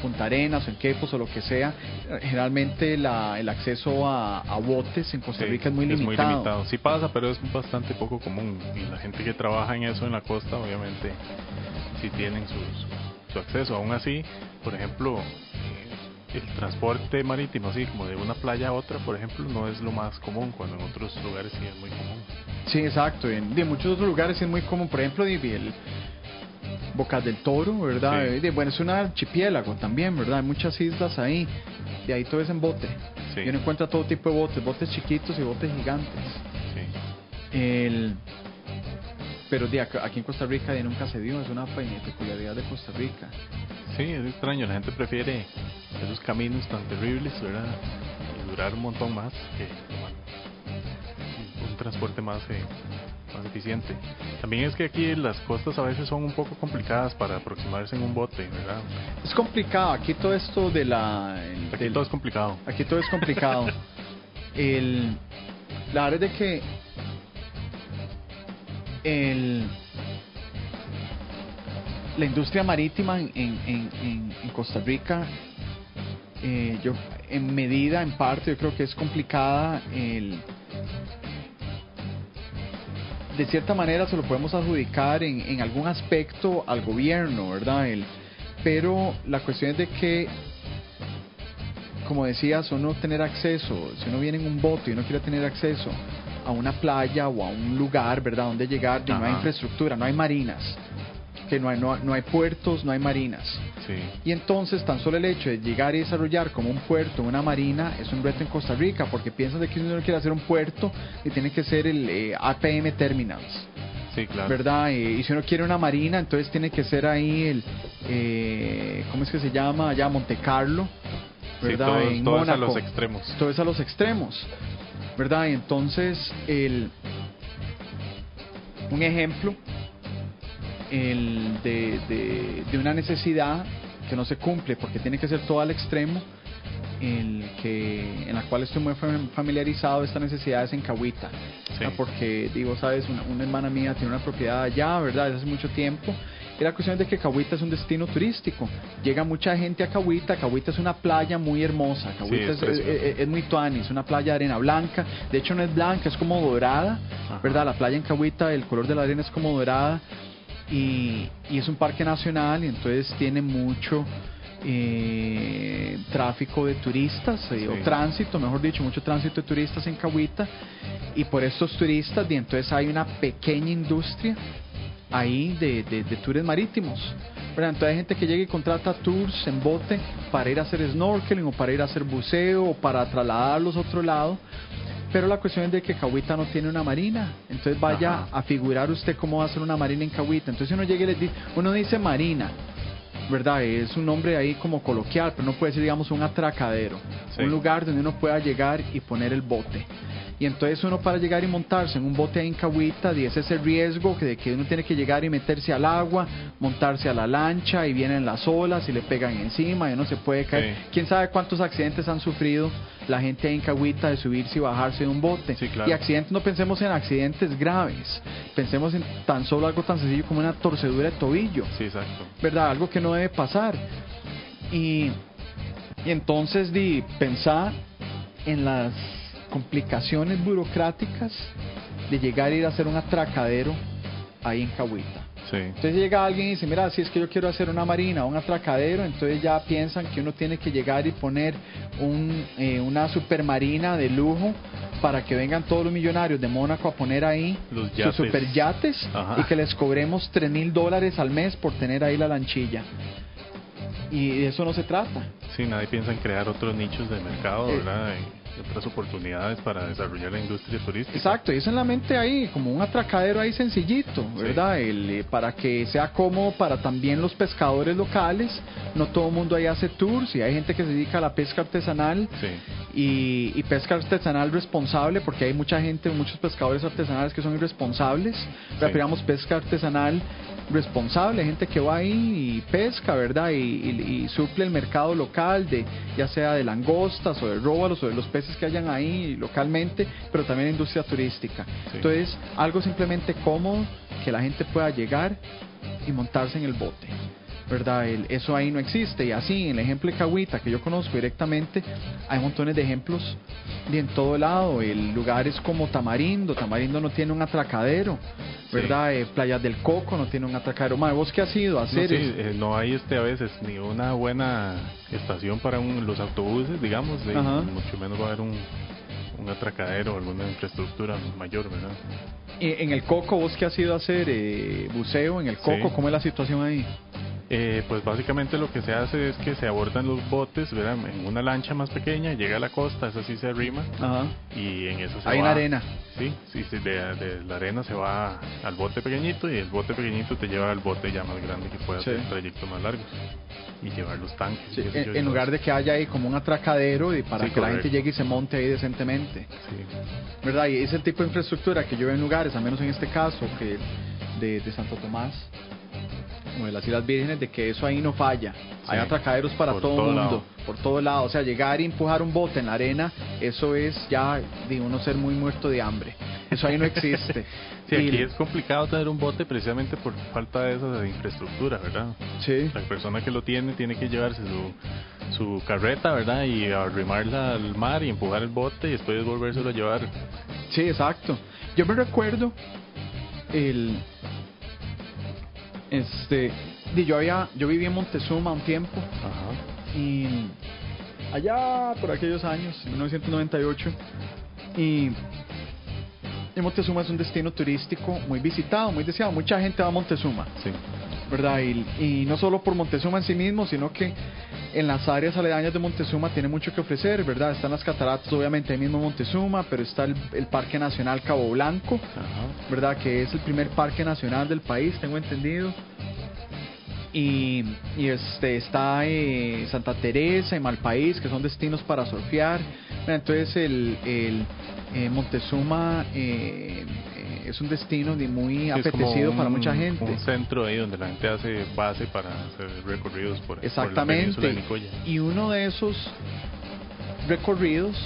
Punta Arenas o en Quepos o lo que sea. Generalmente el acceso a botes en Costa Rica es muy limitado.
Sí pasa, pero es bastante poco común, y la gente que trabaja en eso en la costa obviamente sí tienen su acceso. Aún así, por ejemplo, el transporte marítimo, así como de una playa a otra, por ejemplo, no es lo más común, cuando en otros lugares sí es muy común.
Sí, exacto. En muchos otros lugares sí es muy común. Por ejemplo, el Bocas del Toro, ¿verdad? Sí. Bueno, es un archipiélago también, ¿verdad? Hay muchas islas ahí. De ahí todo es en bote. Sí. Y uno encuentra todo tipo de botes chiquitos y botes gigantes. Sí. Pero aquí en Costa Rica nunca se dio. Es una peculiaridad de Costa Rica.
Sí, es extraño. La gente prefiere esos caminos tan terribles, ¿verdad?, y durar un montón más que un transporte más eficiente. También es que aquí las costas a veces son un poco complicadas para aproximarse en un bote, ¿verdad?
Es complicado. Aquí todo esto
todo es complicado.
Aquí todo es complicado. La verdad es de que la industria marítima en Costa Rica, yo en medida, en parte, yo creo que es complicada. De cierta manera se lo podemos adjudicar en algún aspecto al gobierno, ¿verdad? Pero la cuestión es de que, como decías, uno tener acceso, si uno viene en un bote y uno quiere tener acceso a una playa o a un lugar, ¿verdad?, donde llegar, no hay infraestructura, no hay marinas, que no hay puertos, no hay marinas. Sí. Y entonces tan solo el hecho de llegar y desarrollar como un puerto, una marina, es un reto en Costa Rica, porque piensan de que si uno quiere hacer un puerto, y tiene que ser el APM Terminals.
Sí, claro.
¿Verdad? Y si uno quiere una marina, entonces tiene que ser ahí ¿cómo es que se llama? Allá Monte Carlo, ¿verdad?
Sí, todo es a los extremos.
Todo es a los extremos, ¿verdad? Y entonces, un ejemplo de una necesidad que no se cumple porque tiene que ser todo al extremo, en la cual estoy muy familiarizado. Esta necesidad es en Cahuita, porque sabes, una hermana mía tiene una propiedad allá, ¿verdad?, desde hace mucho tiempo. Y la cuestión es de que Cahuita es un destino turístico, llega mucha gente a Cahuita. Cahuita es una playa muy hermosa, Cahuita es muy tuani, es una playa de arena blanca, de hecho no es blanca, es como dorada. Ajá. ¿Verdad? La playa en Cahuita, el color de la arena es como dorada, y es un parque nacional, y entonces tiene mucho tráfico de turistas,
Sí.
o tránsito, mejor dicho, mucho tránsito de turistas en Cahuita, y por estos turistas, y entonces hay una pequeña industria ahí de tours marítimos, ¿verdad? Entonces hay gente que llega y contrata tours en bote para ir a hacer snorkeling o para ir a hacer buceo o para trasladarlos a otro lado. Pero la cuestión es de que Cahuita no tiene una marina, entonces vaya
Ajá.
a figurar usted cómo va a ser una marina en Cahuita. Entonces uno llega y les dice, uno dice marina, ¿verdad? Es un nombre ahí como coloquial, pero no puede ser, digamos, un atracadero,
Sí.
un lugar donde uno pueda llegar y poner el bote. Y entonces uno, para llegar y montarse en un bote ahí en Cahuita, y ese es el riesgo de que uno tiene que llegar y meterse al agua, montarse a la lancha y vienen las olas y le pegan encima y uno se puede caer.
Sí.
¿Quién sabe cuántos accidentes han sufrido la gente ahí en Cahuita de subirse y bajarse de un bote?
Sí, claro.
Y accidentes, no pensemos en accidentes graves, pensemos en tan solo algo tan sencillo como una torcedura de tobillo,
Sí, exacto.
¿verdad? Algo que no debe pasar. Y entonces pensar en las complicaciones burocráticas de llegar a ir a hacer un atracadero ahí en Cahuita.
Sí.
Entonces llega alguien y dice, mira, si es que yo quiero hacer una marina o un atracadero, entonces ya piensan que uno tiene que llegar y poner una supermarina de lujo para que vengan todos los millonarios de Mónaco a poner ahí
Los
sus
yates.
superyates
Ajá.
y que les cobremos $3,000 al mes por tener ahí la lanchilla. Y de eso no se trata.
Sí, nadie piensa en crear otros nichos de mercado, ¿verdad? Y otras oportunidades para desarrollar la industria turística.
Exacto, y eso en la mente ahí, como un atracadero ahí sencillito, ¿verdad? Para que sea cómodo para también los pescadores locales. No todo el mundo ahí hace tours, y hay gente que se dedica a la pesca artesanal.
Sí.
Y pesca artesanal responsable, porque hay mucha gente, muchos pescadores artesanales que son irresponsables. Pero
Sí.
digamos, pesca artesanal responsable, gente que va ahí y pesca, ¿verdad? Y suple el mercado local, ya sea de langostas o de róbalos o de los peces que hayan ahí localmente, pero también industria turística.
Sí.
Entonces, algo simplemente cómodo, que la gente pueda llegar y montarse en el bote, ¿verdad? Eso ahí no existe. Y así, en el ejemplo de Cahuita, que yo conozco directamente, hay montones de ejemplos de en todo lado. El lugares como Tamarindo no tiene un atracadero, ¿verdad? Playas del Coco no tiene un atracadero. Mae, ¿vos qué has ido a
No,
hacer?
sí, no hay a veces ni una buena estación para los autobuses, digamos,
Ajá.
mucho menos va a haber un atracadero o alguna infraestructura mayor, ¿verdad?
Y en el Coco, ¿vos qué has ido a hacer? Buceo en el Coco,
Sí.
¿cómo es la situación ahí?
Pues básicamente lo que se hace es que se abordan los botes, ¿verdad? En una lancha más pequeña, llega a la costa, esa sí se arrima,
Ajá.
y en eso se
Ahí en
va.
la arena.
Sí, de la arena se va al bote pequeñito, y el bote pequeñito te lleva al bote ya más grande que pueda
Sí.
hacer trayectos más largos y llevar los tanques.
Sí,
y qué sé yo, y
en
todo
lugar
eso.
de que haya ahí como un atracadero y para
Sí,
que la gente
correcto.
llegue y se monte ahí decentemente,
Sí.
¿verdad? Y es el tipo de infraestructura que yo veo en lugares, al menos en este caso, que de Santo Tomás o de las Islas Vírgenes, de que eso ahí no falla. Hay
Sí.
atracaderos para
Por
todo el
todo
mundo,
lado.
por todo lado. O sea, llegar y empujar un bote en la arena, eso es ya de uno ser muy muerto de hambre. Eso ahí no existe.
Sí,
Y-
aquí es complicado tener un bote precisamente por falta de esa infraestructura, ¿verdad?
Sí.
La persona que lo tiene que llevarse su carreta, ¿verdad? Y arrimarla al mar y empujar el bote y después volvérselo a llevar.
Sí, exacto. Yo me recuerdo yo viví en Montezuma un tiempo,
Ajá.
y allá por aquellos años, en 1998, y Montezuma es un destino turístico muy visitado, muy deseado. Mucha gente va a Montezuma,
Sí.
¿verdad? Y no solo por Montezuma en sí mismo, sino que en las áreas aledañas de Montezuma tiene mucho que ofrecer, ¿verdad? Están las cataratas, obviamente, ahí mismo en Montezuma, pero está el Parque Nacional Cabo Blanco,
Ajá.
¿verdad? Que es el primer parque nacional del país, tengo entendido. Y está Santa Teresa y Malpaís, que son destinos para surfear. Entonces Montezuma es un destino muy
Sí, es como
apetecido para mucha gente.
Un centro ahí donde la gente hace base para hacer recorridos por la península
Exactamente.
de Nicoya.
Y uno de esos recorridos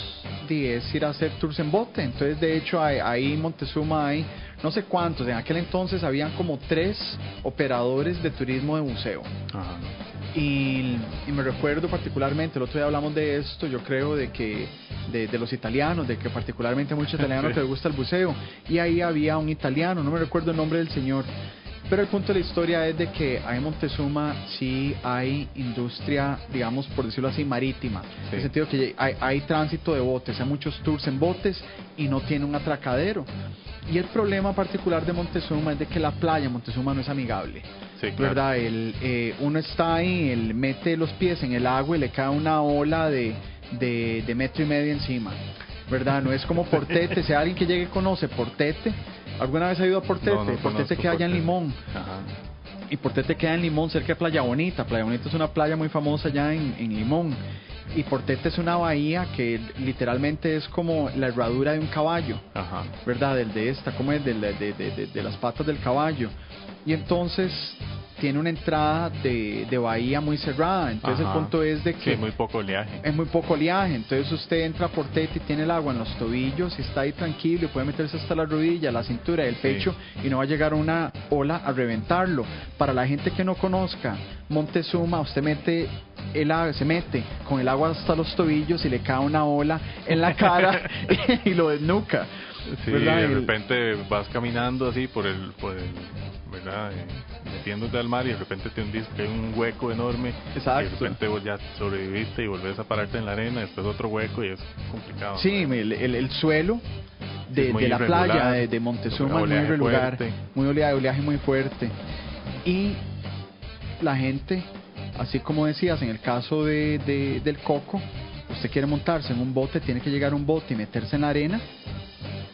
es ir a hacer tours en bote. Entonces, de hecho, ahí en Montezuma hay no sé cuántos. En aquel entonces habían como 3 operadores de turismo de buceo.
Ajá.
Y me recuerdo particularmente, el otro día hablamos de esto, yo creo, de los italianos, de que particularmente a muchos italianos
Sí.
que les gusta el buceo. Y ahí había un italiano, no me recuerdo el nombre del señor, Pero el punto de la historia es de que ahí en Montezuma sí hay industria, digamos, por decirlo así, marítima. En el sentido que hay tránsito de botes, hay muchos tours en botes y no tiene un atracadero. Y el problema particular de Montezuma es de que la playa en Montezuma no es amigable.
Sí, claro.
¿Verdad? Uno está ahí, él mete los pies en el agua y le cae una ola de 1,5 metros encima. ¿Verdad? No es como Portete. Si alguien que llegue conoce Portete, ¿alguna vez ha ido a Portete?
No,
Portete queda allá en Limón.
Ajá.
Y Portete queda en Limón, cerca de Playa Bonita. Playa Bonita es una playa muy famosa allá en Limón. Y Portete es una bahía que literalmente es como la herradura de un caballo.
Ajá.
¿Verdad? Como es de las patas del caballo. Y entonces tiene una entrada de bahía muy cerrada. Entonces
Ajá.
el punto es de que
Sí, muy poco oleaje.
es muy poco oleaje. Entonces usted entra a Portete y tiene el agua en los tobillos y está ahí tranquilo y puede meterse hasta la rodilla, la cintura y el pecho, y no va a llegar una ola a reventarlo. Para la gente que no conozca Montezuma, usted se mete con el agua hasta los tobillos y le cae una ola en la cara y lo desnuca.
Sí,
¿verdad?
de repente vas caminando así por el ¿verdad? Metiéndote al mar y de repente te hundís, que hay un hueco enorme.
Exacto.
Y de repente vos ya sobreviviste y volvés a pararte en la arena, después otro hueco y es complicado.
Sí, el suelo de la
irregular,
playa de Montezuma es muy irregular, muy oleaje muy fuerte. Y la gente, así como decías, en el caso del Coco, usted quiere montarse en un bote, tiene que llegar a un bote y meterse en la arena.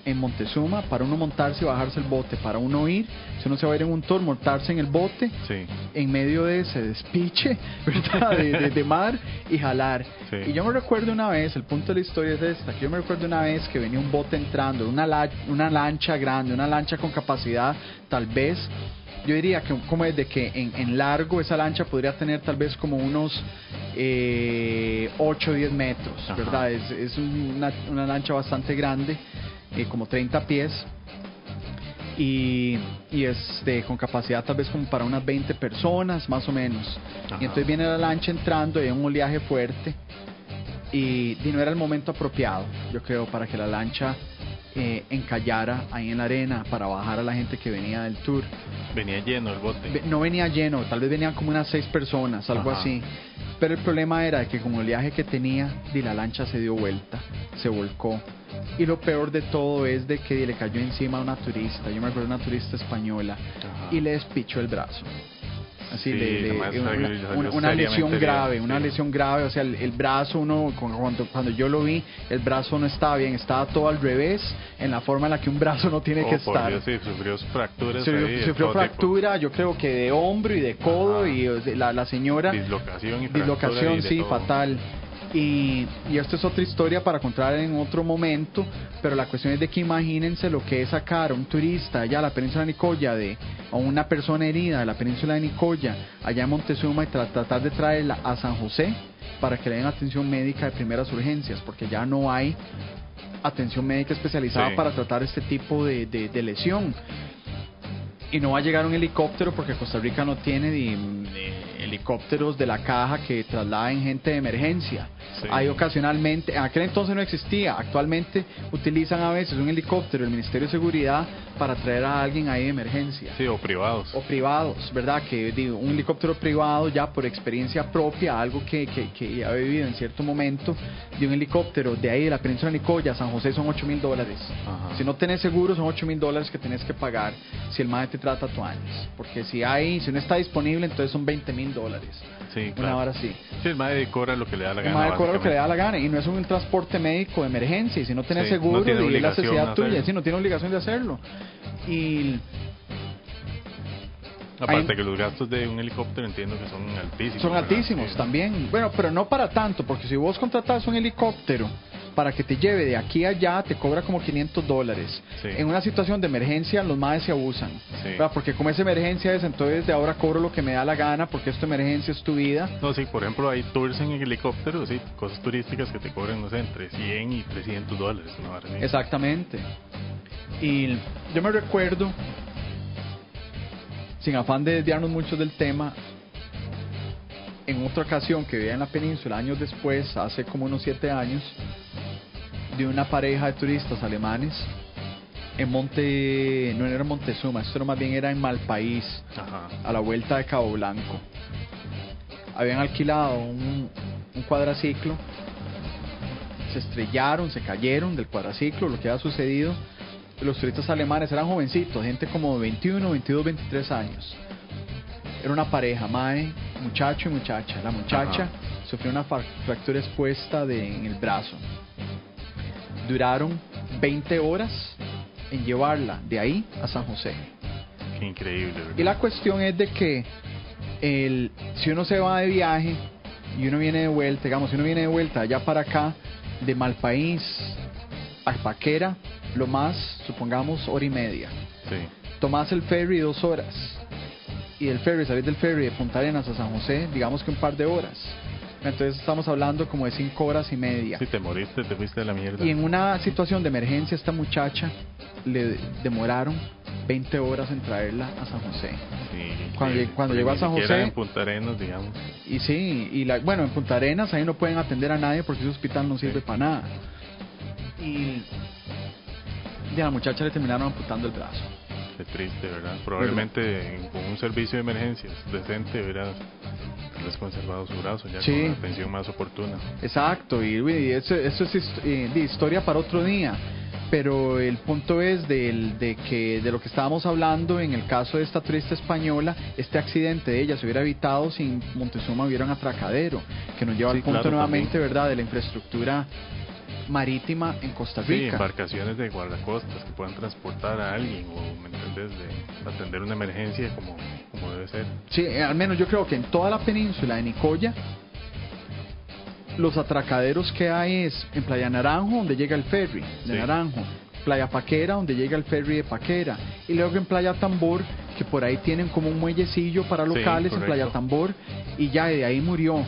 En Montezuma, para uno montarse y bajarse el bote, para uno ir, si uno se va a ir en un tour, montarse en el bote,
sí,
en medio de ese despiche, ¿verdad? de mar y jalar.
Sí.
Y yo me recuerdo una vez, el punto de la historia es esta, que yo me recuerdo una vez que venía un bote entrando, una lancha grande, una lancha con capacidad, tal vez, yo diría que como es de que en largo esa lancha podría tener tal vez como unos 8 o 10 metros, ¿verdad? Es una lancha bastante grande, como 30 pies, y con capacidad tal vez como para unas 20 personas más o menos.
Ajá.
Y entonces viene la lancha entrando y hay un oleaje fuerte y no era el momento apropiado, yo creo, para que la lancha encallara ahí en la arena para bajar a la gente que venía del tour.
Venía lleno el bote.
No venía lleno, tal vez venían como unas 6 personas, algo
Ajá.
así. Pero el problema era que con el oleaje que tenía, la lancha se dio vuelta, se volcó. Y lo peor de todo es de que le cayó encima a una turista, yo me acuerdo, una turista española,
Ajá.
y le despichó el brazo. Así,
Sí,
una lesión grave,
sí.
lesión grave, o sea, el brazo, cuando yo lo vi, el brazo no estaba bien, estaba todo al revés, en la forma en la que un brazo no tiene que
por
estar.
Dios, sí, sufrió fracturas.
Sufrió fractura, yo creo que de hombro y de codo. Ajá. Y la señora...
Dislocación,
sí, todo. Fatal. Y esto es otra historia para contar en otro momento, pero la cuestión es de que imagínense lo que es sacar a un turista allá a la península de Nicoya, a una persona herida de la península de Nicoya, allá en Montezuma, y tratar de traerla a San José para que le den atención médica de primeras urgencias, porque ya no hay atención médica especializada para tratar este tipo de lesión. Y no va a llegar un helicóptero porque Costa Rica no tiene helicópteros de la caja que trasladen gente de emergencia. Sí. Hay ocasionalmente, en aquel entonces no existía, actualmente utilizan a veces un helicóptero del Ministerio de Seguridad para traer a alguien ahí de emergencia.
Sí, o privados.
O privados, ¿verdad? Que digo, un helicóptero privado ya por experiencia propia, algo que ha vivido en cierto momento, de un helicóptero de ahí de la península de Nicoya a San José son $8,000. Si no tenés seguro son $8,000 que tenés que pagar si el MAE te trata tuanis, porque si no está disponible entonces son $20,000.
Sí, claro.
Una hora sí.
Sí, el MAE cobra lo que le da la gana.
El MAE cobra lo que le da la gana y no es un transporte médico de emergencia, y si no tenés seguro,
no
y es la necesidad tuya, no tiene obligación de hacerlo. Y
aparte que los gastos de un helicóptero entiendo que son altísimos.
Son altísimos también. Bueno, pero no para tanto, porque si vos contratás un helicóptero para que te lleve de aquí a allá, te cobra como $500.
Sí. En
una situación de emergencia, los maes se abusan. Sí. Porque como es emergencia, entonces de ahora cobro lo que me da la gana, porque es tu emergencia, es tu vida.
No, sí, por ejemplo, hay tours en helicóptero, sí, cosas turísticas que te cobran, no sé, entre $100 y $300. ¿No?
Exactamente. Y yo me recuerdo, sin afán de desviarnos mucho del tema, en otra ocasión que vivía en la península, años después, hace como unos 7 años, de una pareja de turistas alemanes no era Montezuma, esto más bien era en Malpaís,
Ajá.
a la vuelta de Cabo Blanco. Habían alquilado un cuadraciclo, se estrellaron, se cayeron del cuadraciclo, lo que había sucedido. Los turistas alemanes eran jovencitos, gente como de 21, 22, 23 años. Era una pareja, mae, muchacho y muchacha. La muchacha
Ajá.
sufrió una fractura expuesta en el brazo. Duraron 20 horas en llevarla de ahí a San José.
Qué increíble, ¿verdad?
Y la cuestión es de que si uno se va de viaje y uno viene de vuelta, digamos, si uno viene de vuelta allá para acá, de Malpaís a Paquera, lo más, supongamos, hora y media.
Sí.
Tomás el ferry 2 horas. Y el ferry, salir del ferry de Punta Arenas a San José, digamos que un par de horas. Entonces estamos hablando como de 5 horas y media.
Si te moriste, te fuiste de la mierda.
Y en una situación de emergencia, esta muchacha le demoraron 20 horas en traerla a San José.
Sí,
Cuando
porque
llegó a
ni
San
siquiera
José-
en Punta Arenas, digamos.
Y sí, bueno, en Punta Arenas ahí no pueden atender a nadie porque ese hospital no sirve
Sí.
para nada. Y a la muchacha le terminaron amputando el brazo.
Qué triste, ¿verdad? Probablemente con un servicio de emergencias decente hubiera tal vez conservado su brazo ya
Sí.
con una atención más oportuna.
Exacto, y eso es de historia para otro día. Pero el punto es de lo que estábamos hablando en el caso de esta turista española, este accidente de ella se hubiera evitado si en Montezuma hubiera un atracadero, que nos lleva
Sí,
al punto
claro,
nuevamente,
también.
¿verdad?, de la infraestructura marítima en Costa
Sí,
Rica.
embarcaciones de guardacostas que puedan transportar a alguien o, ¿me entendés?, de atender una emergencia como debe ser.
Sí, al menos yo creo que en toda la península de Nicoya, los atracaderos que hay es en Playa Naranjo, donde llega el ferry de
Sí.
Naranjo, Playa Paquera, donde llega el ferry de Paquera, y luego en Playa Tambor, que por ahí tienen como un muellecillo para
Sí,
locales en
correcto.
Playa Tambor, y ya de ahí murió.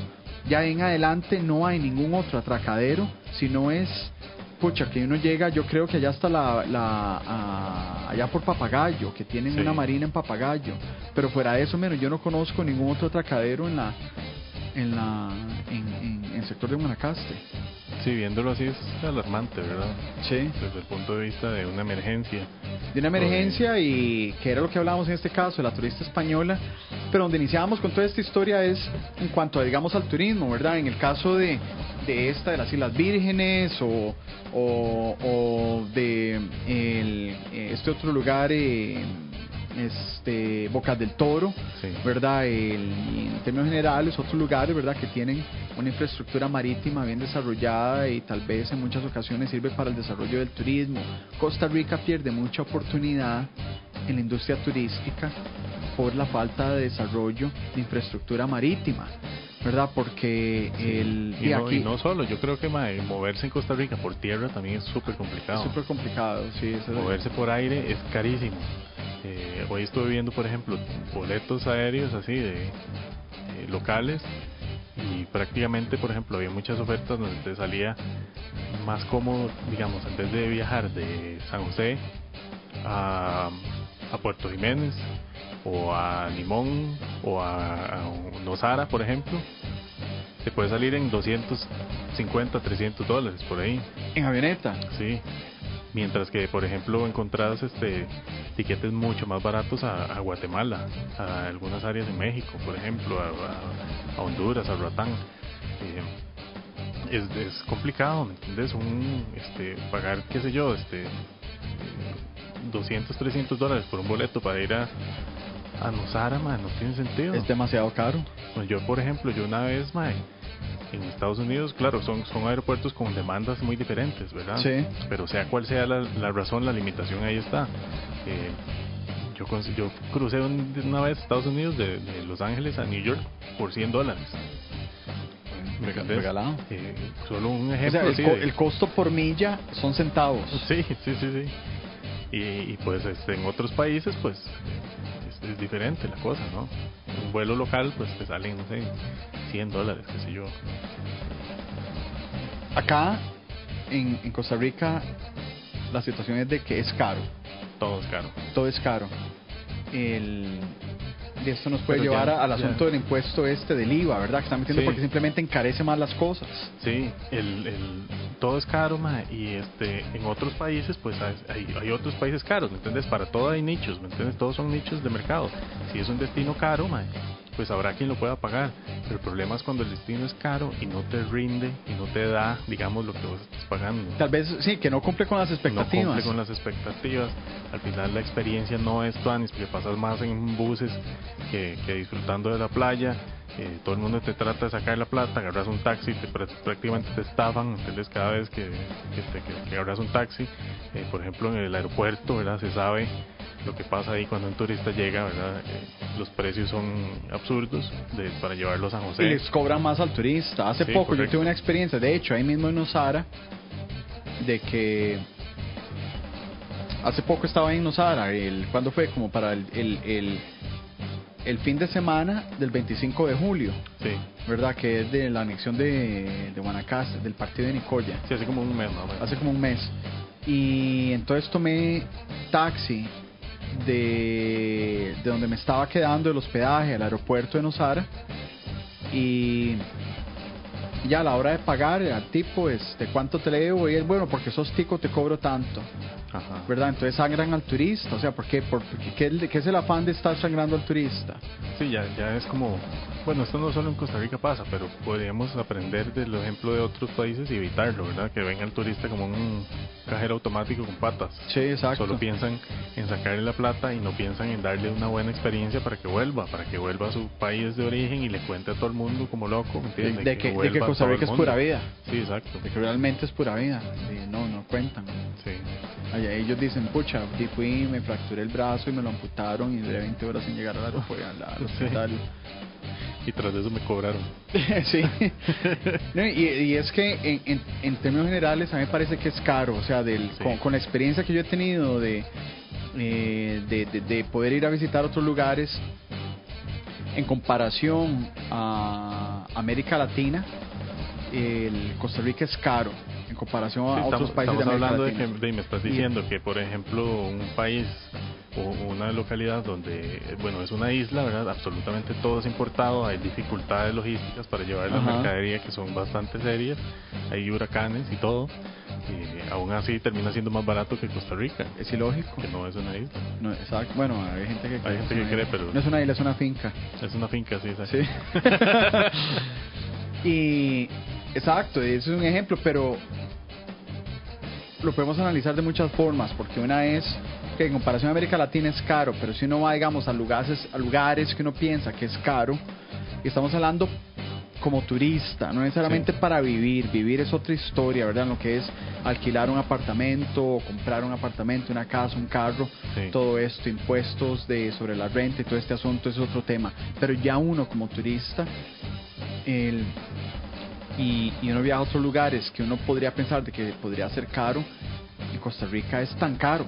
Ya en adelante no hay ningún otro atracadero, sino es, pucha, que uno llega, yo creo que allá está allá por Papagayo, que tienen
Sí.
una marina en Papagayo, pero fuera de eso, menos, yo no conozco ningún otro atracadero en el sector de Guanacaste.
Sí, viéndolo así es alarmante, ¿verdad?
Sí.
Desde el punto de vista de una emergencia.
De una emergencia, y que era lo que hablábamos en este caso, de la turista española, pero donde iniciábamos con toda esta historia es en cuanto a, digamos, al turismo, ¿verdad? En el caso de las Islas Vírgenes o de este otro lugar, Bocas del Toro,
Sí.
¿verdad? En términos generales, otros lugares, ¿verdad?, que tienen una infraestructura marítima bien desarrollada y tal vez en muchas ocasiones sirve para el desarrollo del turismo. Costa Rica pierde mucha oportunidad en la industria turística por la falta de desarrollo de infraestructura marítima, ¿verdad? Porque
Y no solo, yo creo que moverse en Costa Rica por tierra también es súper complicado.
es súper complicado, sí.
Moverse por aire es carísimo. Hoy estuve viendo, por ejemplo, boletos aéreos así de locales, y prácticamente, por ejemplo, había muchas ofertas donde te salía más cómodo, digamos, en vez de viajar de San José a Puerto Jiménez o a Limón o a Nosara, por ejemplo, te puede salir en $250, $300 por ahí.
En avioneta.
Sí. Mientras que, por ejemplo, encontrás tiquetes mucho más baratos a Guatemala, a algunas áreas de México, por ejemplo, a Honduras, a Roatán. Es complicado, ¿me entiendes? Pagar, qué sé yo, $200, $300 por un boleto para ir a Nosara, no tiene sentido.
Es demasiado caro.
Pues yo, por ejemplo, una vez, en Estados Unidos, claro, son aeropuertos con demandas muy diferentes, ¿verdad?
Sí.
Pero sea cual sea la razón, la limitación ahí está. Yo crucé una vez a Estados Unidos de Los Ángeles a New York por $100. ¿Me entendés?
Regalado.
Solo un
O
ejemplo.
sea,
así
el costo por milla son centavos.
Sí. Y pues en otros países, pues es diferente la cosa, ¿no? Un vuelo local, pues te salen, no sé, $100, qué sé yo.
Acá en Costa Rica la situación es de que es caro,
Todo es caro.
todo es caro. Y esto nos puede
Pero
llevar
ya,
al asunto del impuesto del IVA, ¿verdad? Que están metiendo
Sí.
porque simplemente encarece más las cosas.
Sí, todo es caro, mae, y en otros países, pues hay otros países caros, ¿me entiendes? Para todo hay nichos, ¿me entiendes? Todos son nichos de mercado. Si es un destino caro, mae, pues habrá quien lo pueda pagar. Pero el problema es cuando el destino es caro y no te rinde y no te da, digamos, lo que vos estás pagando.
Tal vez, sí, que no cumple con las
No
expectativas.
cumple con las expectativas. Al final la experiencia no es tuanis, porque pasas más en buses que disfrutando de la playa. Todo el mundo te trata de sacar la plata, agarras un taxi, prácticamente te estafan, ¿entendés? Cada vez que agarras un taxi, por ejemplo en el aeropuerto, ¿verdad? Se sabe lo que pasa ahí cuando un turista llega, ¿verdad? Los precios son absurdos para llevarlo a San José.
Y les cobran más al turista. Hace
Sí,
poco
correcto.
yo tuve una experiencia, de hecho, ahí mismo en Nosara, de que hace poco estaba en Nosara, ¿cuándo fue? Como para el fin de semana del 25 de julio,
Sí,
¿verdad? Que es de la anexión de Guanacaste, del partido de Nicoya,
sí, así como un mes, más o menos.
hace como un mes. Y entonces tomé taxi de donde me estaba quedando, el hospedaje, al aeropuerto de Nosara, y ya a la hora de pagar al tipo, ¿cuánto te le debo? Y él, bueno, porque sos tico te cobro tanto,
Ajá.
¿verdad? Entonces sangran al turista, o sea, ¿por qué? ¿Qué es el afán de estar sangrando al turista?
Sí, ya es como, bueno, esto no solo en Costa Rica pasa, pero podríamos aprender del ejemplo de otros países y evitarlo, ¿verdad? Que venga el turista como un cajero automático con patas.
Sí, exacto.
Solo piensan en sacarle la plata y no piensan en darle una buena experiencia para que vuelva a su país de origen y le cuente a todo el mundo como loco, ¿me entiendes?
de que
vuelva
Costa
todo el
Rica es
mundo.
pura vida,
Sí, exacto.
de que realmente es pura vida. Y no cuentan.
Sí.
Allá ellos dicen, pucha, fui, me fracturé el brazo y me lo amputaron y duré 20 horas sin llegar al aeropuerto, al hospital.
Y tras de eso me cobraron.
Sí. No, y es que en términos generales a mí me parece que es caro, o sea,
Sí.
con la experiencia que yo he tenido de poder ir a visitar otros lugares, en comparación a América Latina, Costa Rica es caro en comparación a
Sí,
otros países de
estamos
América
hablando
Latina.
me estás diciendo que, por ejemplo, un país o una localidad donde, bueno, es una isla, ¿verdad? Absolutamente todo es importado, hay dificultades logísticas para llevar la
Ajá.
mercadería que son bastante serias, hay huracanes y todo, y aún así termina siendo más barato que Costa Rica,
Es ilógico.
que no es una isla,
No, exacto. Bueno, hay gente que cree,
gente
es
que
una
cree,
isla.
pero-
No es una isla, es una finca.
es una finca, sí, exacto.
Sí. Y exacto, eso es un ejemplo, pero lo podemos analizar de muchas formas, porque una es que en comparación a América Latina es caro, pero si uno va, digamos, a lugares que uno piensa que es caro, y estamos hablando como turista, no necesariamente
Sí.
para vivir es otra historia, ¿verdad? En lo que es alquilar un apartamento, o comprar un apartamento, una casa, un carro,
Sí.
todo esto, impuestos sobre la renta y todo este asunto es otro tema, pero ya uno como turista, y uno viaja a otros lugares que uno podría pensar de que podría ser caro, y Costa Rica es tan caro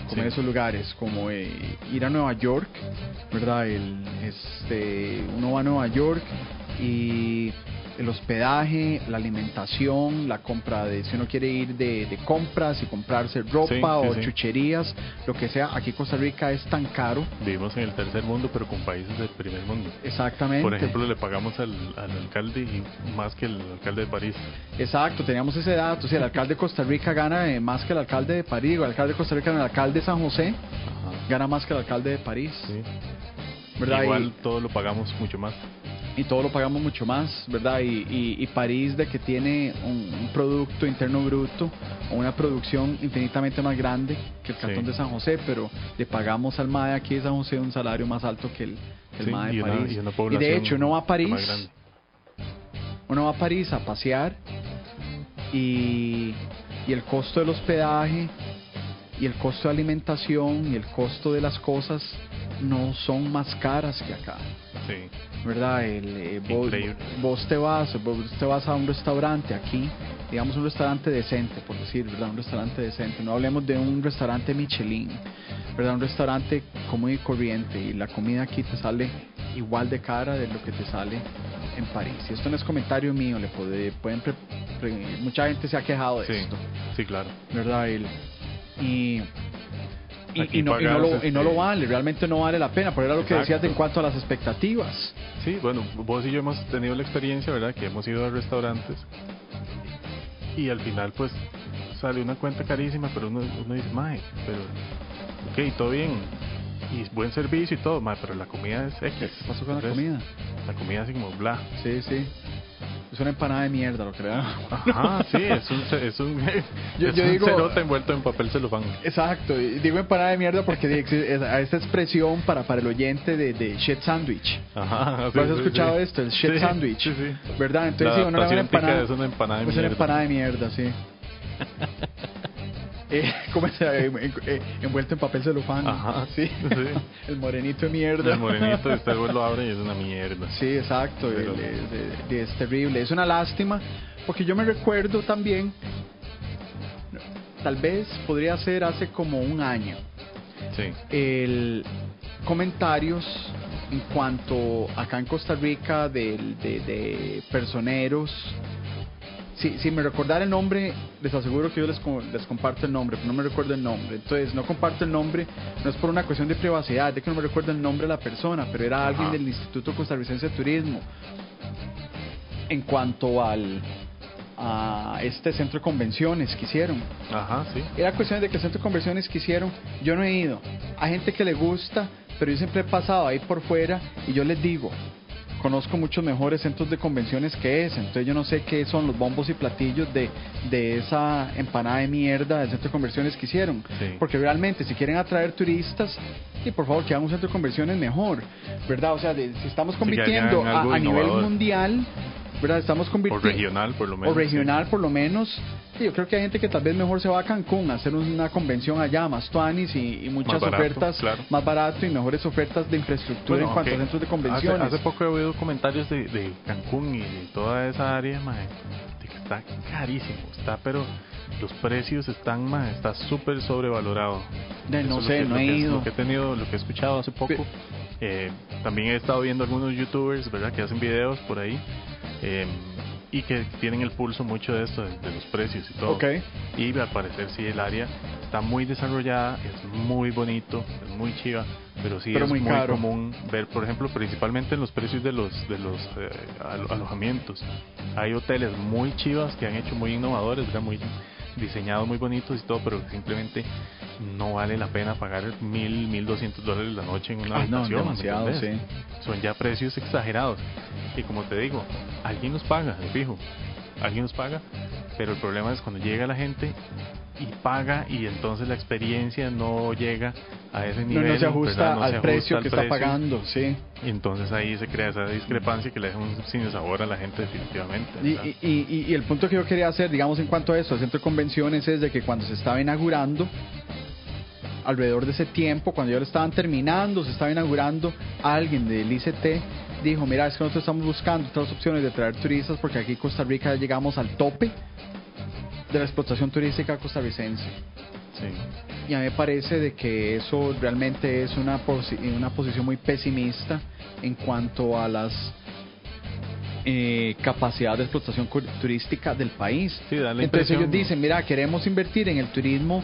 como en
Sí.
esos lugares, como ir a Nueva York, ¿verdad? Uno va a Nueva York y el hospedaje, la alimentación, la compra si uno quiere ir de compras y comprarse ropa
Sí,
o
sí.
chucherías, lo que sea, aquí Costa Rica es tan caro.
Vivimos en el tercer mundo, pero con países del primer mundo.
Exactamente.
Por ejemplo, le pagamos al alcalde y más que el alcalde de París.
Exacto, teníamos ese dato. Si el alcalde de Costa Rica gana más que el alcalde de París, o el alcalde de Costa Rica, el alcalde de San José
Ajá.
gana más que el alcalde de París,
Sí.
¿verdad?
Igual todo lo pagamos mucho más.
Y todo lo pagamos mucho más, ¿verdad? Y París, de que tiene un producto interno bruto o una producción infinitamente más grande que el cantón
Sí.
de San José, pero le pagamos al MAE aquí de San José un salario más alto que el
Sí,
MAE de
y una
París. Y
población
de hecho uno va a París,
más grande.
a pasear y el costo del hospedaje y el costo de alimentación y el costo de las cosas no son más caras que acá,
Sí.
¿verdad?
Increíble.
Vos te vas a un restaurante aquí, digamos un restaurante decente, por decir, ¿verdad? Un restaurante decente, no hablemos de un restaurante Michelin, ¿verdad? Un restaurante común y corriente, y la comida aquí te sale igual de cara de lo que te sale en París. Y esto no es comentario mío, mucha gente se ha quejado de
Sí.
esto,
Sí, claro.
¿verdad? Y y no lo vale, realmente no vale la pena, pero era lo que decías en cuanto a las expectativas.
Sí, bueno, vos y yo hemos tenido la experiencia, ¿verdad? Que hemos ido a restaurantes y al final pues sale una cuenta carísima, pero uno dice, mae, pero ok, todo bien y buen servicio y todo, mae, pero la comida es X.
¿Qué pasó con la comida?
La comida así como bla.
Sí. Es una empanada de mierda, lo creo.
Ajá, sí, es un digo, cerote envuelto en papel celofán.
Exacto, digo empanada de mierda porque a esta expresión para el oyente de shit sandwich.
Ajá,
¿Lo has escuchado esto? El shit sandwich.
Sí.
¿Verdad? Entonces,
la
una empanada
es una empanada de mierda.
Es una empanada de mierda, sí. ¿Cómo es? Envuelto en papel celofán.
Ajá,
sí. El morenito de mierda.
El morenito, y usted lo abre y es una mierda.
Sí, exacto.
Pero...
es terrible. Es una lástima porque yo me recuerdo también, tal vez podría ser hace como un año,
sí.
Comentarios en cuanto acá en Costa Rica de personeros. Si me recordara el nombre, les aseguro que yo les comparto el nombre, pero no me recuerdo el nombre. Entonces, no comparto el nombre, no es por una cuestión de privacidad, de que no me recuerdo el nombre de la persona, pero era alguien del Instituto Costarricense de Turismo. En cuanto a este centro de convenciones que hicieron.
Ajá, sí.
Era cuestión de que el centro de convenciones que hicieron, yo no he ido. Hay gente que le gusta, pero yo siempre he pasado ahí por fuera y yo les digo, conozco muchos mejores centros de convenciones que ese, entonces yo no sé qué son los bombos y platillos de esa empanada de mierda del centro de convenciones que hicieron, porque realmente si quieren atraer turistas, y por favor que hagan un centro de convenciones mejor, ¿verdad? O sea, si estamos compitiendo a nivel mundial, ¿verdad? Estamos convirtiendo,
o regional por lo menos.
O regional por lo menos. Sí, yo creo que hay gente que tal vez mejor se va a Cancún a hacer una convención allá, más tuanis y muchas
más barato,
ofertas,
claro.
Más barato y mejores ofertas de infraestructura en cuanto a centros de convenciones.
Hace poco he oído comentarios de Cancún y de toda esa área, mae, de que está carísimo, pero los precios están, está súper sobrevalorado.
No sé, no he ido.
Lo que he escuchado hace poco. También he estado viendo algunos youtubers, ¿verdad?, que hacen videos por ahí. Y que tienen el pulso mucho de esto, de los precios y todo.
Okay.
Y al parecer sí, el área está muy desarrollada, es muy bonito, es muy chiva, pero sí es muy común ver, por ejemplo, principalmente en los precios de los alojamientos. Hay hoteles muy chivas que han hecho muy innovadores, ¿verdad?, muy diseñados, muy bonitos y todo, pero simplemente no vale la pena pagar $1,200 la noche en una habitación.
No, demasiado, sí.
Son ya precios exagerados. Y como te digo, alguien nos paga, de fijo, alguien nos paga, pero el problema es cuando llega la gente y paga y entonces la experiencia no llega a ese nivel,
no se ajusta al precio que está pagando, sí.
Y entonces ahí se crea esa discrepancia que le deja un sinsabor a la gente definitivamente.
Y el punto que yo quería hacer, digamos, en cuanto a eso, el centro de convenciones, es de que cuando se estaba inaugurando, alrededor de ese tiempo, cuando ya lo estaban terminando, se estaba inaugurando, alguien del ICT dijo, mira, es que nosotros estamos buscando otras opciones de traer turistas porque aquí en Costa Rica ya llegamos al tope de la explotación turística costarricense.
Sí.
Y a mí me parece de que eso realmente es una posición muy pesimista en cuanto a las capacidad de explotación turística del país.
Sí,
entonces ellos dicen, mira, queremos invertir en el turismo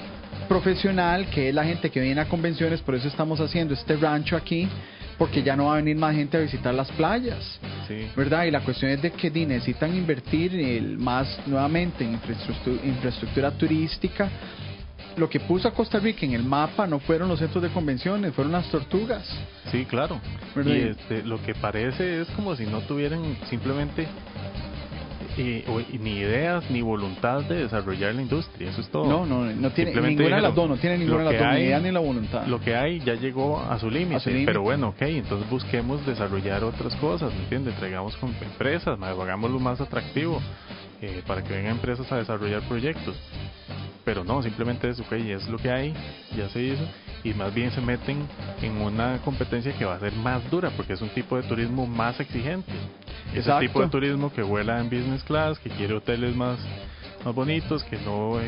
profesional, que es la gente que viene a convenciones, por eso estamos haciendo este rancho aquí, porque ya no va a venir más gente a visitar las playas, ¿verdad? Y la cuestión es de que necesitan invertir más nuevamente en infraestructura turística. Lo que puso a Costa Rica en el mapa no fueron los centros de convenciones, fueron las tortugas.
Sí, claro. ¿Verdad? Y lo que parece es como si no tuvieran simplemente ni ideas ni voluntad de desarrollar la industria, eso es todo.
No tiene ninguna de las dos, no tiene ninguna de las dos, ni idea ni la voluntad.
Lo que hay ya llegó a su límite, pero bueno, entonces busquemos desarrollar otras cosas, ¿me entiendes? Traigamos con empresas, hagámoslo más atractivo para que vengan empresas a desarrollar proyectos. Pero no, simplemente es es lo que hay, ya se hizo, y más bien se meten en una competencia que va a ser más dura, porque es un tipo de turismo más exigente. Es el tipo de turismo que vuela en business class, que quiere hoteles más bonitos, que no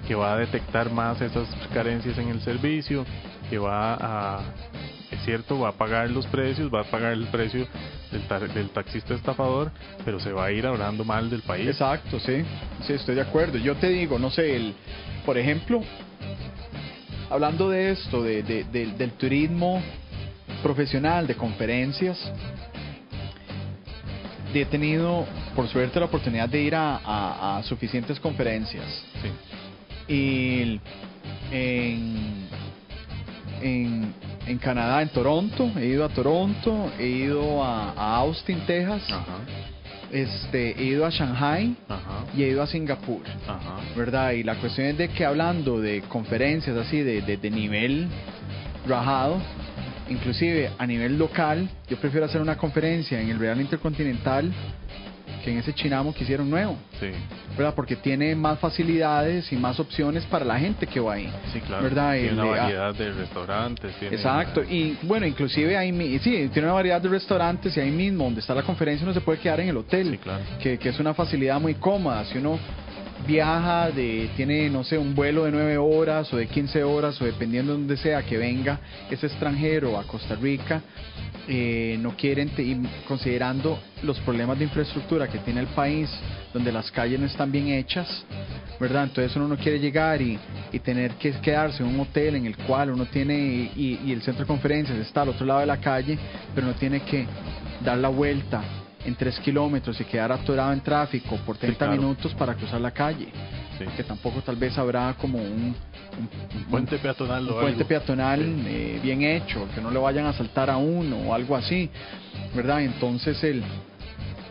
que va a detectar más esas carencias en el servicio, que va a pagar los precios, va a pagar el precio del taxista estafador, pero se va a ir hablando mal del país.
Exacto, sí, estoy de acuerdo. Yo te digo, no sé, por ejemplo, hablando de esto, del turismo profesional, de conferencias, he tenido, por suerte, la oportunidad de ir a suficientes conferencias.
Sí.
Y en Canadá, en Toronto, he ido a Toronto, he ido a Austin, Texas,
Ajá.
he ido a Shanghai
Ajá.
y he ido a Singapur,
Ajá.
¿verdad? Y la cuestión es de que, hablando de conferencias así de nivel rajado, inclusive a nivel local, yo prefiero hacer una conferencia en el Real Intercontinental que en ese Chinamo que hicieron nuevo,
Sí.
¿verdad? Porque tiene más facilidades y más opciones para la gente que va ahí.
Sí, claro.
¿Verdad?
Tiene una
El-
variedad de restaurantes. Tiene
Exacto, y bueno, inclusive ahí sí, tiene una variedad de restaurantes, y ahí mismo donde está la conferencia uno se puede quedar en el hotel,
Sí, claro.
que es una facilidad muy cómoda. Si uno viaja, tiene, no sé, un vuelo de 9 horas o de 15 horas, o dependiendo de donde sea que venga, es extranjero a Costa Rica, no quieren, y considerando los problemas de infraestructura que tiene el país, donde las calles no están bien hechas, ¿verdad? Entonces uno no quiere llegar y tener que quedarse en un hotel en el cual uno tiene, y el centro de conferencias está al otro lado de la calle, pero uno tiene que dar la vuelta en 3 kilómetros y quedar atorado en tráfico por 30
claro.
minutos para cruzar la calle,
Sí.
que tampoco tal vez habrá como un
Puente peatonal o
puente
algo.
peatonal
Sí.
bien hecho, que no le vayan a asaltar a uno o algo así, ¿verdad? Entonces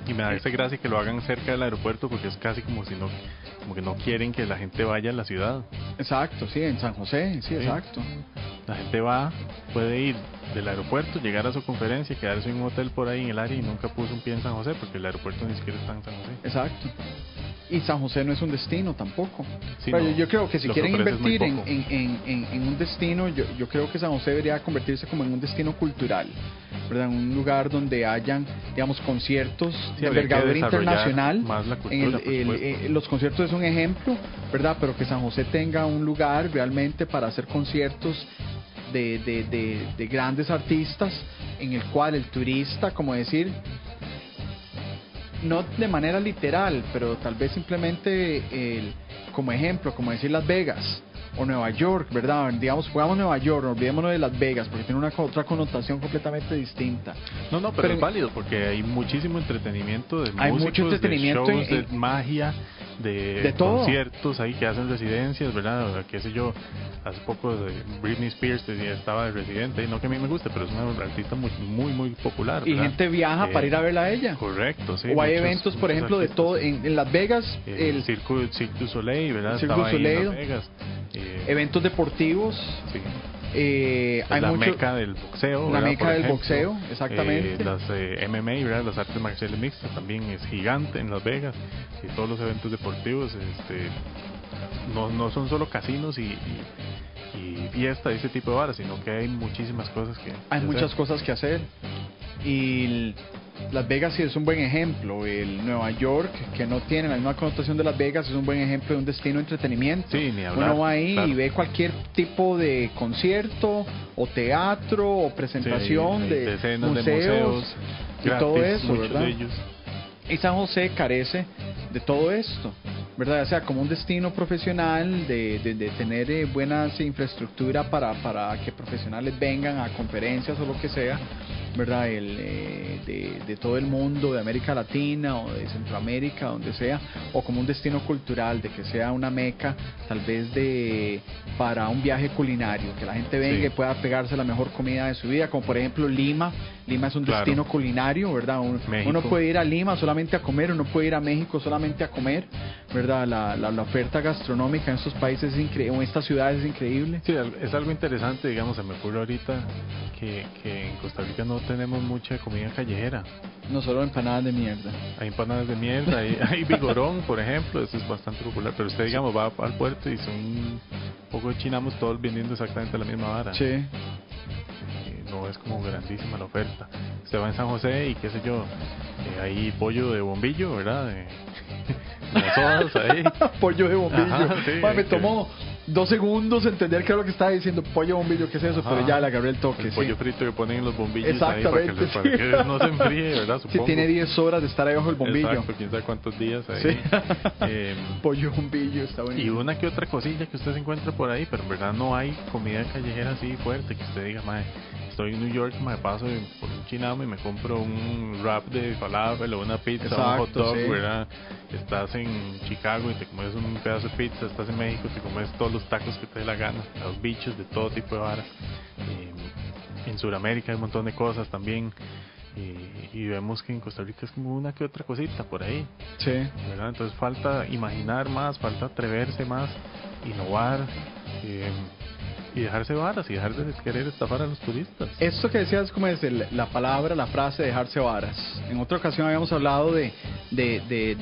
Y me da esa gracia que lo hagan cerca del aeropuerto, porque es casi como si no, como que no quieren que la gente vaya a la ciudad.
exacto, sí, en San José, sí,
Sí.
exacto.
La gente puede ir del aeropuerto, llegar a su conferencia, quedarse en un hotel por ahí en el área y nunca puso un pie en San José, porque el aeropuerto ni siquiera está en San José.
Exacto. Y San José no es un destino tampoco.
Sí,
Pero
no,
yo creo que si
lo que
quieren
ofrece es muy
invertir
poco.
en un destino, yo creo que San José debería convertirse como en un destino cultural, ¿verdad? En un lugar donde hayan, digamos, conciertos
Sí,
de
habría que
envergadura
desarrollar
internacional.
más la cultura, por supuesto.
Los conciertos es un ejemplo, ¿verdad? Pero que San José tenga un lugar realmente para hacer conciertos de grandes artistas, en el cual el turista, como decir, no de manera literal, pero tal vez simplemente como ejemplo, como decir Las Vegas o Nueva York, ¿verdad? Digamos, jugamos Nueva York, olvidémonos de Las Vegas, porque tiene una otra connotación completamente distinta.
No, pero es válido, porque hay muchísimo entretenimiento de
Hay
músicos,
mucho entretenimiento
de shows, de magia,
de todo.
conciertos ahí que hacen residencias, ¿verdad? O, qué sé yo, hace poco Britney Spears estaba de residente, y no que a mí me guste, pero es una artista muy popular,
Y
¿verdad?
gente viaja para ir a verla a ella.
Correcto, sí.
O hay
muchos-
eventos, por
muchos
ejemplo, de
artistas.
todo, en Las Vegas,
El Cirque du Soleil, ¿verdad?
el Cirque du
Estaba ahí en
Soleil.
Las Vegas.
Eventos deportivos.
Sí.
Hay
la
mucho,
meca del boxeo,
la
¿verdad?
meca
Por
del
ejemplo.
boxeo, exactamente.
Las MMA, ¿verdad? Las artes marciales mixtas también es gigante en Las Vegas, y todos los eventos deportivos no son solo casinos y fiesta y ese tipo de varas, sino que hay muchísimas cosas que
Hay
hacer.
muchas cosas que hacer. Y Las Vegas sí es un buen ejemplo. El Nueva York, que no tiene la misma connotación de Las Vegas, es un buen ejemplo de un destino de entretenimiento.
Sí, ni hablar,
Uno va ahí
claro.
y ve cualquier tipo de concierto o teatro o presentación
Sí, hay
de
decenas
museos,
de museos
y todo
gratis,
eso,
muchos
¿verdad?
de ellos.
Y San José carece de todo esto, ¿verdad? O sea, como un destino profesional, de tener buenas infraestructura para que profesionales vengan a conferencias o lo que sea, ¿verdad? De todo el mundo, de América Latina o de Centroamérica, donde sea, o como un destino cultural, de que sea una meca, tal vez para un viaje culinario, que la gente venga
Sí.
y pueda pegarse la mejor comida de su vida, como por ejemplo Lima. Lima es un
Claro.
destino culinario, ¿verdad?
México.
Uno puede ir a Lima solamente a comer, uno puede ir a México solamente a comer, ¿verdad? La oferta gastronómica en estos países es increíble, en estas ciudades es increíble.
Sí, es algo interesante, digamos, se me ocurre ahorita que en Costa Rica no tenemos mucha comida callejera.
No solo empanadas de mierda.
Hay empanadas de mierda, hay vigorón, por ejemplo, eso es bastante popular, pero usted, digamos, va al puerto y son un poco de chinamos todos vendiendo exactamente la misma vara.
Sí.
No es como grandísima la oferta. Usted va en San José y qué sé yo, hay pollo de bombillo, ¿verdad? De las hojas ahí.
Pollo de bombillo.
Ajá, sí,
Ma, me
hay que-
tomó 2 segundos entender qué era lo que estaba diciendo. Pollo bombillo, ¿qué es eso? Pero ya le agarré el toque.
El pollo frito que ponen en los bombillos
exactamente,
ahí para que no se enfríe, ¿verdad? Supongo.
Sí, tiene 10 horas de estar ahí bajo el bombillo.
Exacto, quién sabe cuántos días ahí.
Sí. Pollo bombillo, está bonito.
Y una que otra cosilla que usted se encuentra por ahí, pero en verdad no hay comida callejera así fuerte que usted diga, mae, estoy en New York, me paso por un chinamo y me compro un wrap de falafel o una pizza, exacto, un hot dog, sí. ¿Verdad? Estás en Chicago y te comes un pedazo de pizza, estás en México y te comes todos los tacos que te dé la gana, los bichos de todo tipo de vara. En Sudamérica hay un montón de cosas también. Y vemos que en Costa Rica es como una que otra cosita por ahí,
sí,
¿verdad? Entonces falta imaginar más, falta atreverse más, innovar y dejarse varas y dejar de querer estafar a los turistas.
Esto que decías como es la palabra, la frase dejarse varas. En otra ocasión habíamos hablado de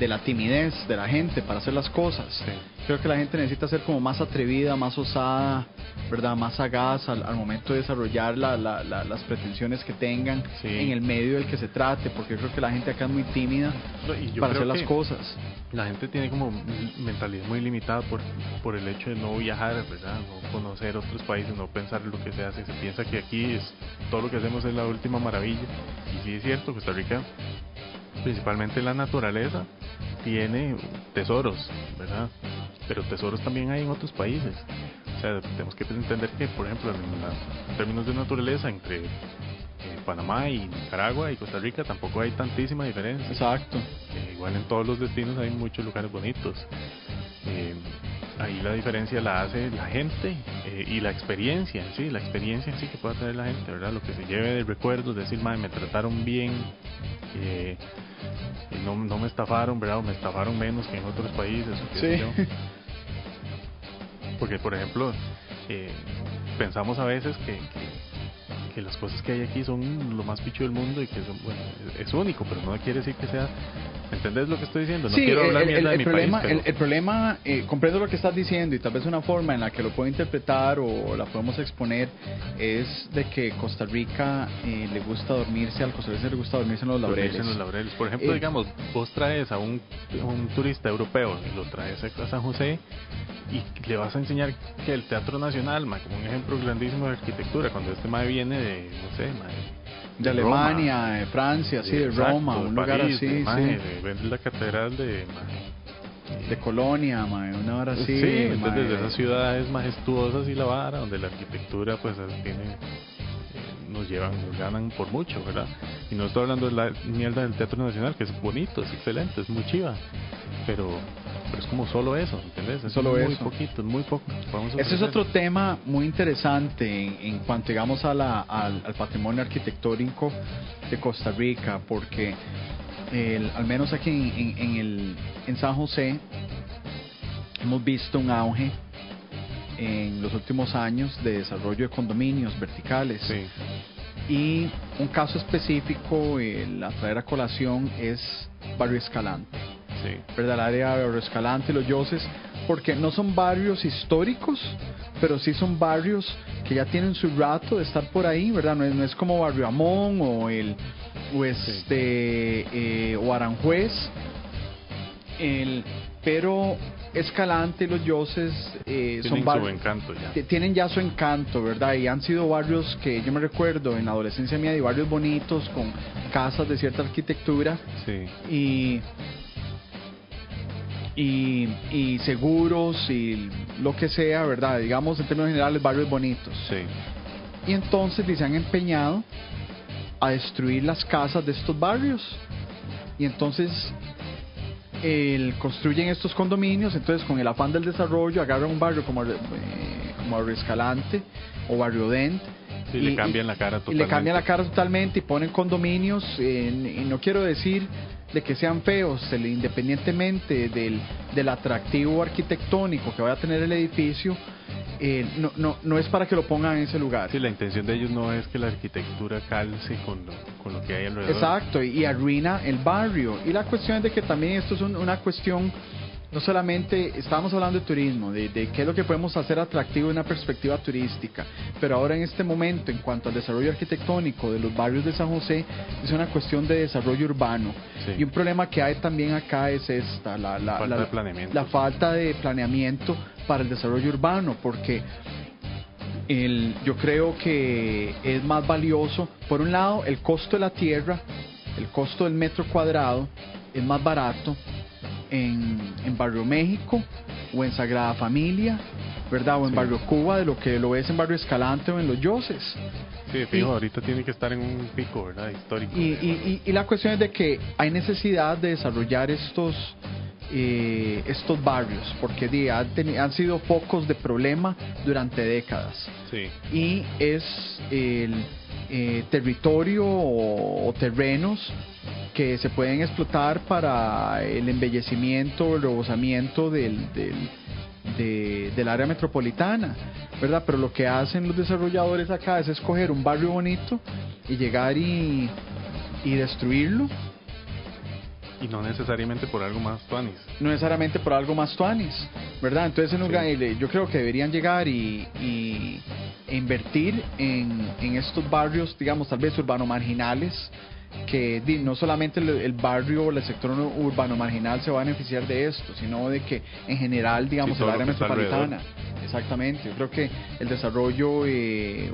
la timidez de la gente para hacer las cosas.
Sí.
Creo que la gente necesita ser como más atrevida, más osada, ¿verdad? Más sagaz al momento de desarrollar las pretensiones que tengan, sí, en el medio del que se trate, porque creo que la gente acá es muy tímida para hacer las cosas.
La gente tiene como mentalidad muy limitada por el hecho de no viajar, ¿verdad? No conocer otros países, no pensar en lo que se hace. Se piensa que aquí todo lo que hacemos es la última maravilla. Y sí es cierto, Costa Rica, principalmente la naturaleza, tiene tesoros, ¿verdad? Pero tesoros también hay en otros países. O sea, tenemos que entender que, por ejemplo, en términos de naturaleza, entre Panamá y Nicaragua y Costa Rica tampoco hay tantísima diferencia.
Exacto.
Igual en todos los destinos hay muchos lugares bonitos. Ahí la diferencia la hace la gente y la experiencia en sí, que pueda tener la gente, ¿verdad? Lo que se lleve de recuerdos, decir, madre, me trataron bien, no me estafaron, ¿verdad? O me estafaron menos que en otros países, o qué sé yo. Porque, por ejemplo, pensamos a veces que las cosas que hay aquí son lo más picho del mundo y que son, bueno, es único, pero no quiere decir que sea. ¿Entendés lo que estoy diciendo? No quiero hablar mierda de mi
problema,
país, pero...
el problema, comprendo lo que estás diciendo y tal vez una forma en la que lo puedo interpretar o la podemos exponer es de que Costa Rica le gusta dormirse, al costarricense le gusta dormirse en los laureles.
Por ejemplo, digamos, vos traes a un turista europeo y lo traes a San José y le vas a enseñar que el Teatro Nacional, como un ejemplo grandísimo de arquitectura, cuando este mae viene de, no sé,
de Alemania, Roma, de Francia, sí, de Roma, un lugar
París,
así,
de la catedral de
Colonia, una hora así,
sí, entonces de esas ciudades majestuosas y la vara, donde la arquitectura pues tiene, nos ganan por mucho, ¿verdad? Y no estoy hablando de la mierda del Teatro Nacional, que es bonito, es excelente, es muy chiva, pero es como solo eso, ¿entendés? Es
solo
muy
eso.
Poquito, muy poco.
Ese es otro tema muy interesante en cuanto, digamos, al patrimonio arquitectónico de Costa Rica, porque al menos aquí en San José hemos visto un auge en los últimos años de desarrollo de condominios verticales.
Sí.
Y un caso específico, a traer a colación, es Barrio Escalante.
Sí.
¿Verdad? El área de Barrio Escalante y Los Yoses, porque no son barrios históricos, pero sí son barrios que ya tienen su rato de estar por ahí, ¿verdad? No es como Barrio Amón o Aranjuez, pero Escalante y Los Yoses son barrios,
su encanto ya.
Tienen ya su encanto, ¿verdad? Y han sido barrios que yo me recuerdo en la adolescencia mía, de barrios bonitos con casas de cierta arquitectura,
sí.
y seguros y lo que sea, ¿verdad? Digamos, en términos generales, barrios bonitos.
Sí.
Y entonces se han empeñado a destruir las casas de estos barrios. Y entonces construyen estos condominios, entonces con el afán del desarrollo agarran un barrio como Barrio Escalante o Barrio Dent.
Sí, le cambian la cara totalmente.
Y le cambian la cara totalmente y ponen condominios, y no quiero decir de que sean feos, independientemente del atractivo arquitectónico que vaya a tener el edificio, no es para que lo pongan en ese lugar.
Sí, la intención de ellos no es que la arquitectura calce con lo que hay alrededor.
Exacto, y arruina el barrio. Y la cuestión es de que también esto es una cuestión no solamente estábamos hablando de turismo, de qué es lo que podemos hacer atractivo de una perspectiva turística, pero ahora en este momento, en cuanto al desarrollo arquitectónico de los barrios de San José, es una cuestión de desarrollo urbano.
Sí.
Y un problema que hay también acá es esta,
Falta de planeamiento.
la falta de planeamiento para el desarrollo urbano, porque yo creo que es más valioso, por un lado, el costo de la tierra, el costo del metro cuadrado es más barato en Barrio México o en Sagrada Familia, ¿verdad? O en
Sí.
Barrio Cuba, de lo que lo es en Barrio Escalante o en Los Yoses.
Sí, fijo, ahorita tiene que estar en un pico, ¿verdad? Histórico.
Y la cuestión es de que hay necesidad de desarrollar estos barrios, porque han sido focos de problema durante décadas.
Sí.
Y es el territorio o terrenos que se pueden explotar para el embellecimiento, el rebosamiento del área metropolitana, ¿verdad? Pero lo que hacen los desarrolladores acá es escoger un barrio bonito y llegar y destruirlo.
Y no necesariamente por algo más tuanis.
No necesariamente por algo más tuanis, ¿verdad? Entonces yo creo que deberían llegar e invertir en estos barrios, digamos, tal vez urbano marginales, que no solamente el barrio o el sector urbano marginal se va a beneficiar de esto, sino de que en general, digamos,
Sí,
el
todo
área
lo que está
metropolitana. Exactamente, yo creo que el desarrollo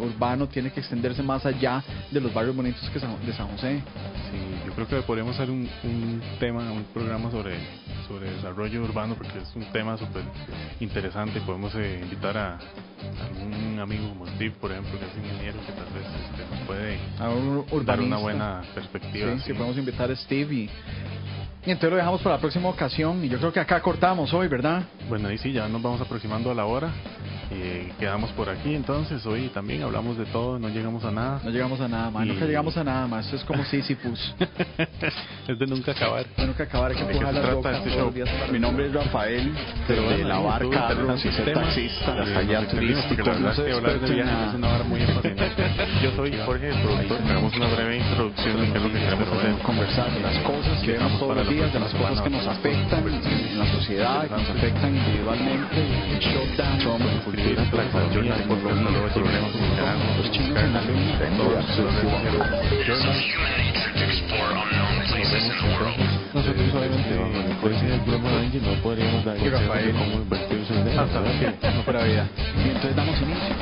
urbano tiene que extenderse más allá de los barrios bonitos de San José.
Sí, yo creo que podríamos hacer un programa sobre desarrollo urbano, porque es un tema súper interesante. Podemos invitar a algún amigo como Steve, por ejemplo, que es ingeniero, que tal vez nos puede dar una buena perspectiva.
Sí, podemos invitar a Steve y entonces lo dejamos para la próxima ocasión. Y yo creo que acá cortamos hoy, ¿verdad?
Bueno, ahí sí, ya nos vamos aproximando a la hora. Quedamos por aquí, entonces hoy también hablamos de todo, no llegamos a nada.
No llegamos a nada más, nunca llegamos a nada más. Esto es como Sísifus.
Es de nunca acabar.
De nunca acabar, hay que
¿De qué
empujar
se
las
trata
rocas
este
todos
show?
los días para-
Mi nombre es Rafael,
Pero
de
bueno,
lavar
estuvo
carros y
interesante
ser
el tema.
taxista,
Nos
hasta allá
extendimos, porque la
turístico.
verdad es que hablar de viajes es una hora muy apasionante. Yo soy Jorge, el productor. Hagamos una breve introducción de qué es lo que queremos hacer.
Conversar de las cosas que vemos todos los días, de las cosas que nos afectan en la sociedad, que nos afectan individualmente. El shutdown, la cultura, la economía, la ecología, los chinos en la
Nosotros obviamente bajo la influencia del Blue Angel no podríamos dar consejos de cómo invertir su dinero.
Hasta
¿verdad?
que no fuera vida.
Y entonces damos inicio.